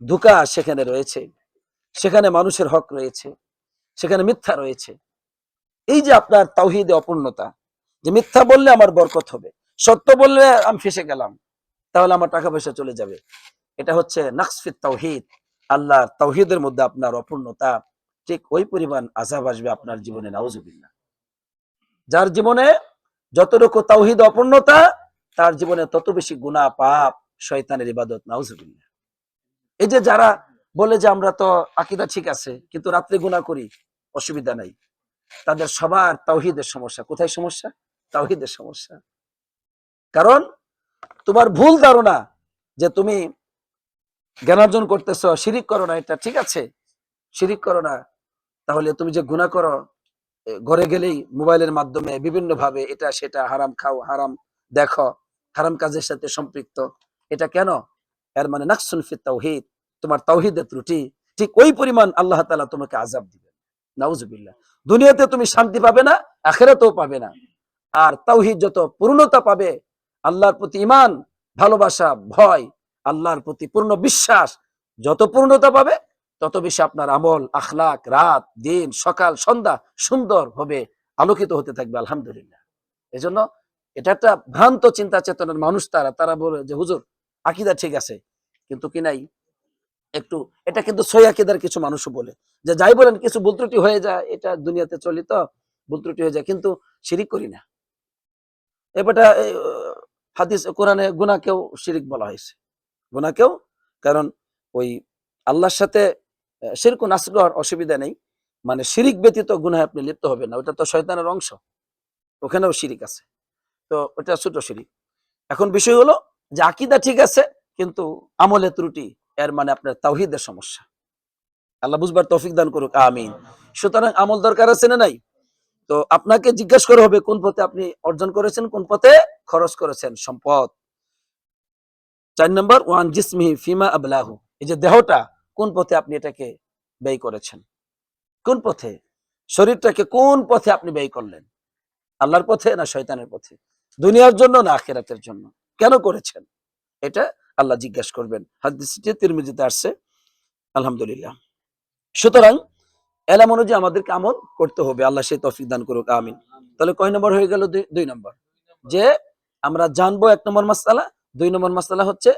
ধোঁকা সেখানে রয়েছে, সেখানে মানুষের হক রয়েছে, সেখানে মিথ্যা রয়েছে। এই যে আপনার তাওহীদে অপূর্ণতা, যে মিথ্যা বললে আমার বরকত হবে, সত্য বললে আমি ফেসে গেলাম, তাহলে আমার টাকা পয়সা চলে যাবে, এটা হচ্ছে নাকসফিত তাওহীদ। আল্লাহর তাওহীদের মধ্যে আপনার অপূর্ণতা, ঠিক ওই পরিমাণ আযাব আসবে আপনার জীবনে। নাউজুবিল্লাহ। যার জীবনে যতটুকু তাওহীদ অপূর্ণতা, তার জীবনে তত বেশি গুনাহ, পাপ, শয়তানের ইবাদত। নাউজুবিল্লাহ। এই যে যারা বলে যে আমরা তো আকীদা ঠিক আছে কিন্তু রাত্রে গুনাহ করি, অসুবিধা নাই, তাদের সবার তাওহীদের সমস্যা। কোথায় সমস্যা? তাওহীদের সমস্যা। কারণ তোমার ভুল ধারণা যে তুমি জ্ঞানার্জন করতেছো, শিরিক করো না, এটা ঠিক আছে, শিরিক করো না, তাহলে তুমি যে গুনাহ করো, ঘরে গেলেই মোবাইলের মাধ্যমে বিভিন্ন ভাবে এটা সেটা হারাম খাও, হারাম দেখো, হারাম কাজের সাথে সম্পৃক্ত, এটা কেন? এর মানে নাকসুন ফিত তাওহীদ, তোমার তাওহীদের ত্রুটি। ঠিক ওই পরিমাণ আল্লাহ তাআলা তোমাকে আযাব দিবেন। নাউজুবিল্লাহ। দুনিয়াতে তুমি শান্তি পাবে না, আখিরাতেও পাবে না। আর তাওহীদ যত পূর্ণতা পাবে, আল্লাহর প্রতি ঈমান, ভালোবাসা, ভয়, আল্লাহর প্রতি পূর্ণ বিশ্বাস যত পূর্ণতা পাবে, তত বেশি আপনার আমল, আখলাক, রাত, দিন, সকাল, সন্ধ্যা সুন্দর হবে, আলোকিত হতে থাকবে। আলহামদুলিল্লাহ। এজন্য এটা একটা ভ্রান্ত চিন্তা চেতনার মানুষ, তারা বলে যে হুজুর আকীদা ঠিক আছে, কিন্তু কি নাই একটু, এটা কিন্তু সহিহ আকীদার কিছু মানুষও বলে যে যাই বলেন কিছু ভুল ত্রুটি হয়ে যায়, এটা দুনিয়াতে চলি তো, ভুল ত্রুটি হয়ে যায়, কিন্তু শিরিক করি না। এবারটা হাদিস কোরআনে গুনাহকেও শিরিক বলা হয়েছে। গুনাহকেও, কারণ ওই আল্লাহর সাথে শিরকুন আসগর অসুবিধা নেই, মানে শিরিক ব্যতীত গুনাহে আপনি লিপ্ত হবেন না, ওটা তো শয়তানের অংশ, ওখানেও শিরিক আছে, তো ওটা ছোট শিরিক। এখন বিষয় হলো যে আকীদা ঠিক আছে কিন্তু আমলে ত্রুটি, এর মানে আপনার তাওহীদের সমস্যা। আল্লাহ বুঝবার তৌফিক দান করুক, আমিন। সুতরাং আমল দরকার আছে না নাই? তো আপনাকে জিজ্ঞাসা করা হবে কোন পথে আপনি অর্জন করেছেন, কোন পথে খরচ করেছেন সম্পদ। 4 নম্বর ওয়ান জিসমিহি ফিমা আবলাহু, এই যে দেহটা কোন পথে আপনি এটাকে ব্যয় করেছেন, কোন পথে, শরীরটাকে কোন পথে আপনি ব্যয় করলেন, আল্লাহর পথে না শয়তানের পথে, দুনিয়ার জন্য না আখিরাতের জন্য, কেন করেছেন, এটা আল্লাহ জিজ্ঞাসা করবেন। হাদিসটি তিরমিজিতে আসছে, আলহামদুলিল্লাহ। সুতরাং এলাম অনুযায়ী আমাদেরকে আমল করতে হবে, আল্লাহ সেই তৌফিক দান করুক, আমিন। তাহলে কয় নম্বর হয়ে গেল? 2 নম্বর, যে আমরা জানবো 1 নম্বর মাসআলা, 2 নম্বর মাসআলা হচ্ছে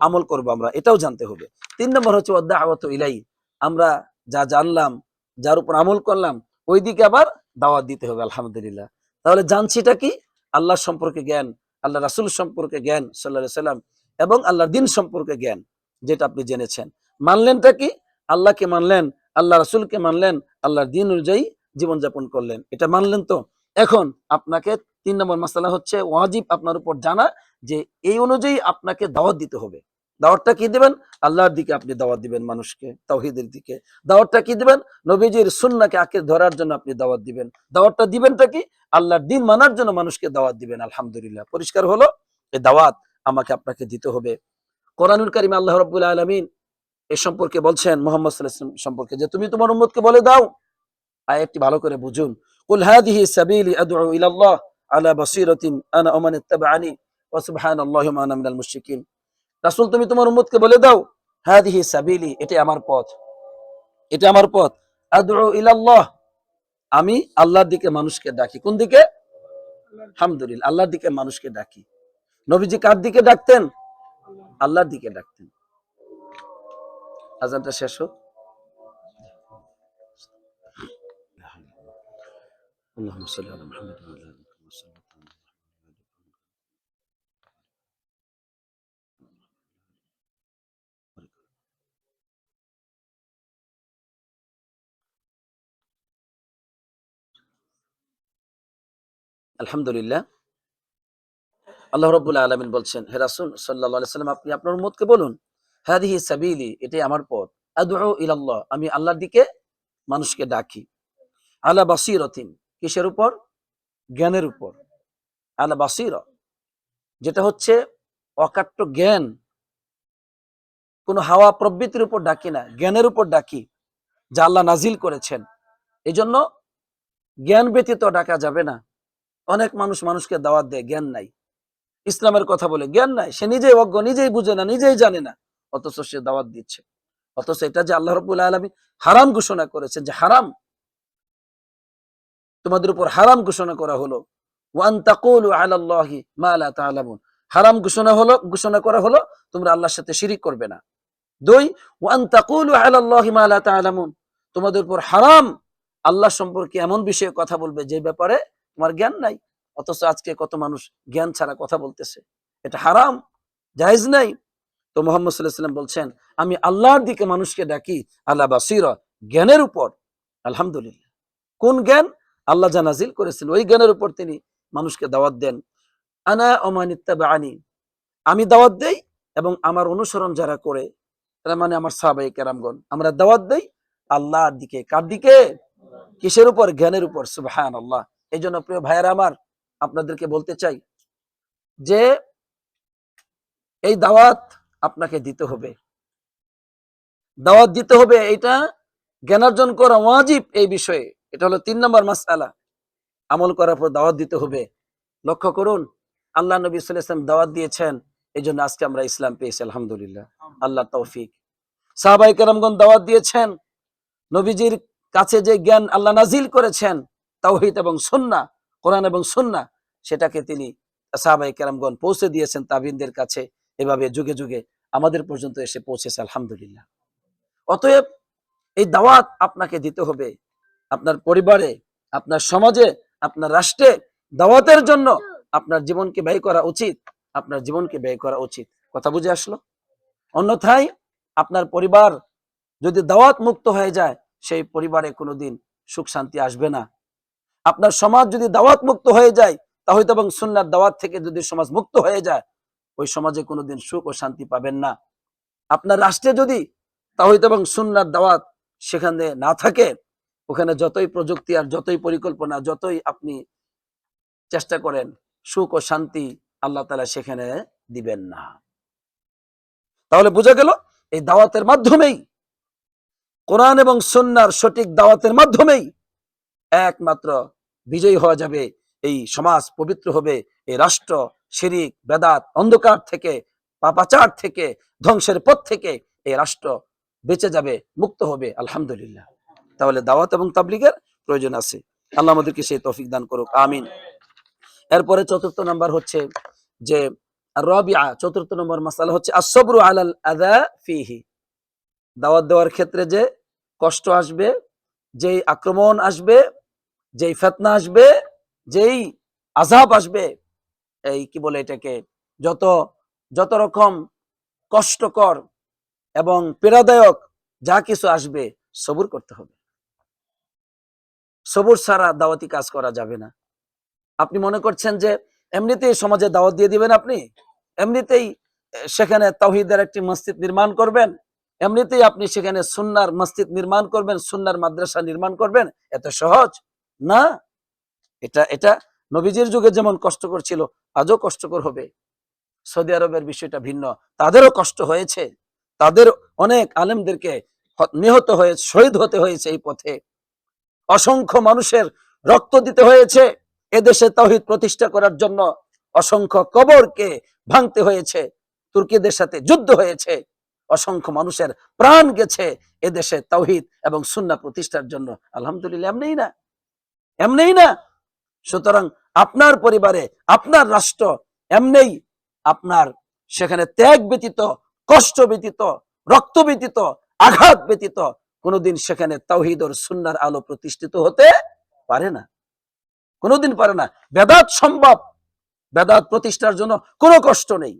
আমল করব আমরা, এটাও জানতে হবে। 3 নম্বর হচ্ছে ওয়াদাওয়াতু ইলাইহি, আমরা যা জানলাম, যার উপর আমল করলাম, ওই দিকে আবার দাওয়াত দিতে হবে, আলহামদুলিল্লাহ। তাহলে জানছিটা কি? আল্লাহ সম্পর্কে জ্ঞান, আল্লাহ রাসূল সম্পর্কে জ্ঞান সাল্লাল্লাহু আলাইহি সাল্লাম, এবং আল্লাহর দ্বীন সম্পর্কে জ্ঞান, যেটা আপনি জেনেছেন। মানলেনটা কি? আল্লাহকে মানলেন, আল্লাহ রাসূলকে মানলেন, আল্লাহর দ্বীন অনুযায়ী জীবনযাপন করলেন, এটা মানলেন তো। এখন আপনাকে 3 নম্বর মাসআলা হচ্ছে ওয়াজিব আপনার উপর জানা, যে এই অনুযায়ী আপনাকে দাওয়াত দিতে হবে। দাওয়াতটা কি দিবেন? আল্লাহর দিকে আপনি দাওয়াত দিবেন মানুষকে, তাওহীদের দিকে। দাওয়াতটা কি দিবেন? নবীজির সুন্নাহকে আঁকড়ে ধরার জন্য আপনি দাওয়াত দিবেন। দাওয়াতটা দিবেনটা কি? আল্লাহর দ্বীন মানার জন্য মানুষকে দাওয়াত দিবেন, আলহামদুলিল্লাহ। পরিষ্কার হলো? এই দাওয়াত আমাকে আপনাকে দিতে হবে। কোরআনুল কারীমে আল্লাহ রাব্বুল আলামিন এ সম্পর্কে বলছেন, মুহাম্মদ সাল্লাল্লাহু আলাইহি ওয়াসাল্লাম সম্পর্কে, যে তুমি তোমার উম্মতকে বলে দাও। আয়াতটি ভালো করে বুঝুন। কুল হাযিহি সাবিলি আদউ ইলাল্লাহ আলা বাসীরাতিন আনা ওয়া মান ইত্তাবা'আনি ওয়া সুবহানাল্লাহি ওয়া মা আনা মিনাল মুশরিকিন। রাসূল তুমি তোমার উম্মতকে বলে দাও, হাযিহি সাবিলি, এটা আমার পথ, এটা আমার পথ, আদউ ইলাল্লাহ, আমি আল্লাহর দিকে মানুষকে ডাকি। কোন দিকে? আলহামদুলিল্লাহ, আল্লাহর দিকে মানুষকে ডাকি। নবীজি কার দিকে ডাকতেন? আল্লাহর দিকে ডাকতেন। আযানটা শেষ হোক। আল্লাহুম্মা সাল্লি আলা মুহাম্মাদ ওয়া আলা আলি মুহাম্মাদ। আলহামদুলিল্লাহ। আল্লাহ রাব্বুল আলামিন বলছেন, হে রাসূল সাল্লাল্লাহু আলাইহি সাল্লাম, আপনি আপনার উম্মতকে বলুন, হাদিহি সাবিলি, এটাই আমার পথ, আদউ ইলাল্লাহ, আমি আল্লাহর দিকে মানুষকে ডাকি, আলা বাসীরাতিন, কিসের উপর? জ্ঞানের উপর। আলা বাসীরা, যেটা হচ্ছে অকাট্য জ্ঞান, কোন হাওয়া প্রবৃত্তির উপর ডাকি না, জ্ঞানের উপর ডাকি, যা আল্লাহ নাজিল করেছেন। এজন্য জ্ঞান ব্যতীত ডাকা যাবে না। অনেক মানুষ মানুষকে দাওয়াত দেয়, জ্ঞান নাই, ইসলামের কথা বলে, জ্ঞান নাই, সে নিজেই অজ্ঞ, নিজেই বুঝে না, নিজেই জানে না, অথচ সে দাওয়াত দিচ্ছে। অথচ এটা যে আল্লাহ রাব্বুল আলামিন হারাম ঘোষণা করেছেন, যে হারাম, তোমাদের উপর হারাম ঘোষণা করা হলো, ওয়ান তাকুলু আলাল্লাহি মা লা তা'লামুন, হারাম ঘোষণা করা হলো তোমরা আল্লাহর সাথে শিরিক করবে না। 2, ওয়ান তাকুলু আলাল্লাহি মা লা তা'লামুন, তোমাদের উপর হারাম আল্লাহ সম্পর্কে এমন বিষয়ে কথা বলবে যে ব্যাপারে তোমার জ্ঞান নাই। অথচ আজকে কত মানুষ জ্ঞান ছাড়া কথা বলতেছে, এটা হারাম, জায়েজ নাই। তো মুহাম্মদ সাল্লাল্লাহু আলাইহি ওয়াসাল্লাম বলছেন, আমি আল্লাহর দিকে মানুষকে ডাকি আলা বাসীরা, জ্ঞানের উপর। আলহামদুলিল্লাহ। কোন জ্ঞান? আল্লাহ যা নাজিল করেছেন ওই জ্ঞানের উপর তিনি মানুষকে দাওয়াত দেন। আনা ওয়া মান ইত্তাবা'আনি, আমি দাওয়াত দেই এবং আমার অনুসরণ যারা করে, তারা মানে আমার সাহাবায়ে কেরামগণ, আমরা দাওয়াত দেই আল্লাহর দিকে। কার দিকে? কিসের উপর? জ্ঞানের উপর। সুবহানাল্লাহ। এইজন্য প্রিয় ভাইয়েরা আমার, আপনাদেরকে বলতে চাই যে এই দাওয়াত আপনাকে দিতে হবে, দাওয়াত দিতে হবে, এটা জ্ঞানার্জন করা ওয়াজিব এই বিষয়ে। এটা হলো 3 নম্বর মাসআলা, আমল করার পর দাওয়াত দিতে হবে। লক্ষ্য করুন, আল্লাহ নবী সাল্লাল্লাহু আলাইহি ওয়াসাল্লাম দাওয়াত দিয়েছেন, এজন্য আজকে আমরা ইসলাম পেয়েছি, আলহামদুলিল্লাহ, আল্লাহর তৌফিক। সাহাবায়ে কেরামগণ দাওয়াত দিয়েছেন, নবীজির কাছে যে জ্ঞান আল্লাহ নাজিল করেছেন, তাওহীদ এবং সুন্নাহ, কোরআন এবং সুন্নাহ, সেটাকে তিনি সাহাবায়ে কেরামগণ পৌঁছে দিয়েছেন তাবিনদের কাছে। এভাবে যুগে যুগে আমাদের পর্যন্ত এসে পৌঁছেছে, আলহামদুলিল্লাহ। অতএব এই দাওয়াত আপনাকে দিতে হবে, আপনার পরিবারে, আপনার সমাজে, আপনার রাষ্ট্রে দাওয়াতের জন্য আপনার জীবনকে ব্যয় করা উচিত, আপনার জীবনকে ব্যয় করা উচিত। কথা বুঝে আসলো? অন্যথায় আপনার পরিবার যদি দাওয়াত মুক্ত হয়ে যায়, সেই পরিবারে কোনোদিন সুখ শান্তি আসবে না। আপনার সমাজ যদি দাওয়াত মুক্ত হয়ে যায়, তাওহীদ এবং সুন্নাহর দাওয়াত থেকে যদি সমাজ মুক্ত হয়ে যায়, ওই সমাজে কোনোদিন সুখ ও শান্তি পাবেন না। আপনার রাষ্ট্রে যদি তাওহীদ এবং সুন্নাহর দাওয়াত সেখানে না থাকে, ওখানে যতই প্রযুক্তি আর যতই পরিকল্পনা, যতই আপনি চেষ্টা করেন, সুখ ও শান্তি আল্লাহ তাআলা সেখানে দিবেন না। তাহলে বোঝা গেল এই দাওয়াতের মাধ্যমেই, কোরআন এবং সুন্নাহর সঠিক দাওয়াতের মাধ্যমেই একমাত্র বিজয়ী হওয়া যাবে। এই সমাজ পবিত্র হবে, এই রাষ্ট্র শিরিক বেদাত অন্ধকার থেকে, পাপাচার থেকে, ধ্বংসের পথ থেকে এই রাষ্ট্র বেঁচে যাবে, মুক্ত হবে। আলহামদুলিল্লাহ। তাহলে দাওয়াত এবং তাবলীগের প্রয়োজন আছে। আল্লাহ আমাদেরকে সেই তৌফিক দান করুক, আমিন। এরপরে চতুর্থ নাম্বার হচ্ছে যে রাবিআ, চতুর্থ নম্বর মাসালা হচ্ছে আসবরু আলাল আযা ফিহি। দাওয়াত দেওয়ার ক্ষেত্রে যে কষ্ট আসবে, যেই আক্রমণ আসবে, যেই ফিতনা আসবে, যেই আযাব আসবে, এই কি বলে এটাকে, যত যত রকম কষ্টকর এবং পীড়াদায়ক যা কিছু আসবে, সবুর করতে হবে। সবুর ছাড়া দাওয়াতি কাজ করা যাবে না। আপনি মনে করছেন যে এমনিতেই সমাজে দাওয়াত দিয়ে দিবেন, আপনি এমনিতেই সেখানে তাওহীদের একটি মসজিদ নির্মাণ করবেন, এমনিতেই আপনি সেখানে সুন্নাহর মসজিদ নির্মাণ করবেন, সুন্নাহর মাদ্রাসা নির্মাণ করবেন, এত সহজ না। এটা এটা নবীজির যুগে যেমন কষ্টকর ছিল, আজও কষ্টকর হবে। সৌদি আরবের বিষয়টা ভিন্ন, তাদেরও কষ্ট হয়েছে, তাদের অনেক আলেমদেরকে নিহত হয়ে শহীদ হতে হয়েছে এই পথে, অসংখ্য মানুষের রক্ত দিতে হয়েছে এদেশে তাওহীদ প্রতিষ্ঠা করার জন্য, অসংখ্য কবরকে ভাঙতে হয়েছে, তুর্কিদের সাথে যুদ্ধ হয়েছে, অসংখ্য মানুষের প্রাণ গেছে এদেশে তাওহীদ এবং সুন্নাহ প্রতিষ্ঠার জন্য। আলহামদুলিল্লাহ, এমনিই না, এমনিই না। সুতরাং আপনার পরিবারে, আপনার রাষ্ট্র এমনিই আপনার সেখানে ত্যাগ ব্যতীত, কষ্ট ব্যতীত, রক্ত ব্যতীত, আঘাত ব্যতীত কোনোদিন সেখানে তাওহীদ ও সুন্নাহর আলো প্রতিষ্ঠিত হতে পারে না, কোনোদিন পারে না। বেদাত সম্ভব, বেদাত প্রতিষ্ঠার জন্য কোনো কষ্ট নেই।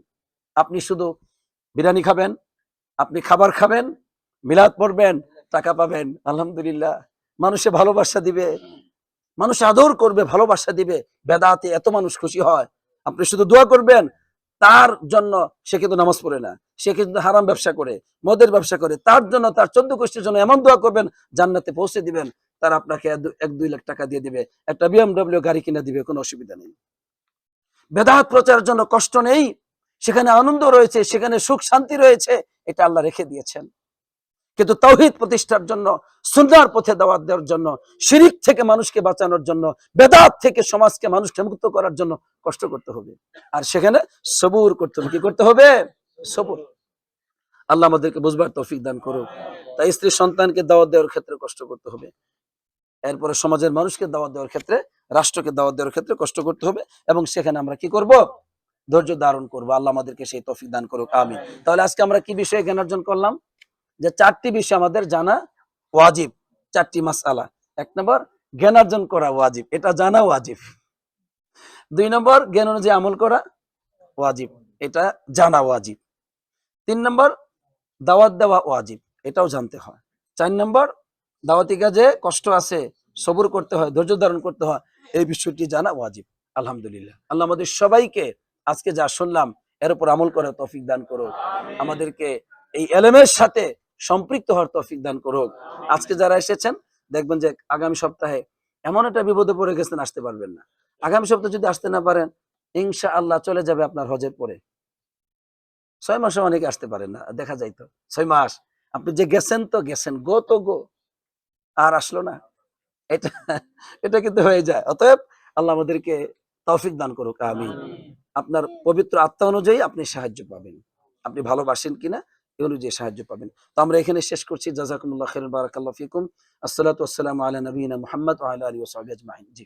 আপনি শুধু বিরিয়ানি খাবেন, আপনি খাবার খাবেন, মিলাদ পড়বেন, টাকা পাবেন, আলহামদুলিল্লাহ। মানুষে ভালোবাসা দিবে, মানুষ আদর করবে, ভালোবাসা দিবে, বেদাতে এত মানুষ খুশি হয়। আপনি শুধু দোয়া করবেন তার জন্য, সে কিন্তু নামাজ পড়ে না, সে কিন্তু হারাম ব্যবসা করে, মদের ব্যবসা করে, তার জন্য, তার 14 গোষ্ঠীর জন্য এমন দোয়া করবেন, জান্নাতে পৌঁছে দিবেন। তার আপনাকে 1-2 লাখ টাকা দিয়ে দিবে, একটা BMW গাড়ি কিনে দিবে, কোনো অসুবিধা নেই। বেদাত প্রচারের জন্য কষ্ট নেই, সেখানে আনন্দ রয়েছে, সেখানে সুখ শান্তি রয়েছে, এটা আল্লাহ রেখে দিয়েছেন। কিন্তু তাওহীদ প্রতিষ্ঠার জন্য, সুন্নাহর পথে দাওয়াত দেওয়ার জন্য, শিরিক থেকে মানুষকে বাঁচানোর জন্য, বেদাত থেকে সমাজকে মানুষকে মুক্ত করার জন্য কষ্ট করতে হবে। আর সেখানে সবুর করতে হবে। কি করতে হবে? সবুর। আল্লাহ আমাদেরকে বুঝবার তৌফিক দান করুক। তাই স্ত্রী সন্তানকে দাওয়াত দেওয়ার ক্ষেত্রে কষ্ট করতে হবে, এরপরে সমাজের মানুষকে দাওয়াত দেওয়ার ক্ষেত্রে, রাষ্ট্রকে দাওয়াত দেওয়ার ক্ষেত্রে কষ্ট করতে হবে, এবং সেখানে আমরা কি করব? ধৈর্য ধারণ করব। আল্লাহ আমাদেরকে সেই তৌফিক দান করুক, আমিন। তাহলে আজকে আমরা কি বিষয়ে জ্ঞান অর্জন করলাম? যে 4টি বিষয় আমাদের জানা ওয়াজিব, 4টি মাসআলা। 1 নম্বর, জ্ঞান অর্জন করা ওয়াজিব, এটা জানা ওয়াজিব। 2 নম্বর, জ্ঞান অনুযায়ী আমল করা ওয়াজিব, এটা জানা ওয়াজিব। 3 নম্বর, দাওয়াত দেওয়া ওয়াজিব, এটাও জানতে হয়। 4 নম্বর, দাওয়াতি কাজে কষ্ট আছে, সবুর করতে হয়, ধৈর্য ধারণ করতে হয়, এই বিষয়টি জানা ওয়াজিব। আলহামদুলিল্লাহ। আল্লাহ আমাদের সবাইকে আজকে যা শুনলাম এর উপর আমল করার তৌফিক দান করুক, আমাদেরকে এই ইলমের সাথে সম্পৃক্ত হওয়ার তৌফিক দান করুক। আজকে যারা এসেছেন, দেখবেন যে আগামী সপ্তাহে এমন একটা বিপদে পড়ে গেছেন, আসতে পারবেন না। আগামী সপ্তাহে যদি আসতে না পারেন, ইনশাআল্লাহ চলে যাবে আপনার হজের পরে। 6 মাসে অনেকে আসতে পারেন না, দেখা যায় তো 6 মাস আপনি যে গেছেন, তো গেছেন, গো তো গো, আর আসলো না, এটা এটা কিন্তু হয়ে যায়। অতএব আল্লাহ আমাদেরকে তৌফিক দান করুক, আমিন। আপনার পবিত্র আত্মা অনুযায়ী আপনি সাহায্য পাবেন, আপনি ভালোবাসেন কিনা এই অনুযায়ী সাহায্য পাবেন। তো আমরা এখানে শেষ করছি। জাযাকুমুল্লাহ খাইরান, বারাকাল্লাহু ফিকুম। আসসালাতু ওয়াসসালামু আলা নবিয়িনা মুহাম্মদ ওয়া আলা আলিহি ওয়া সাহবিহি আজমাইন। জি।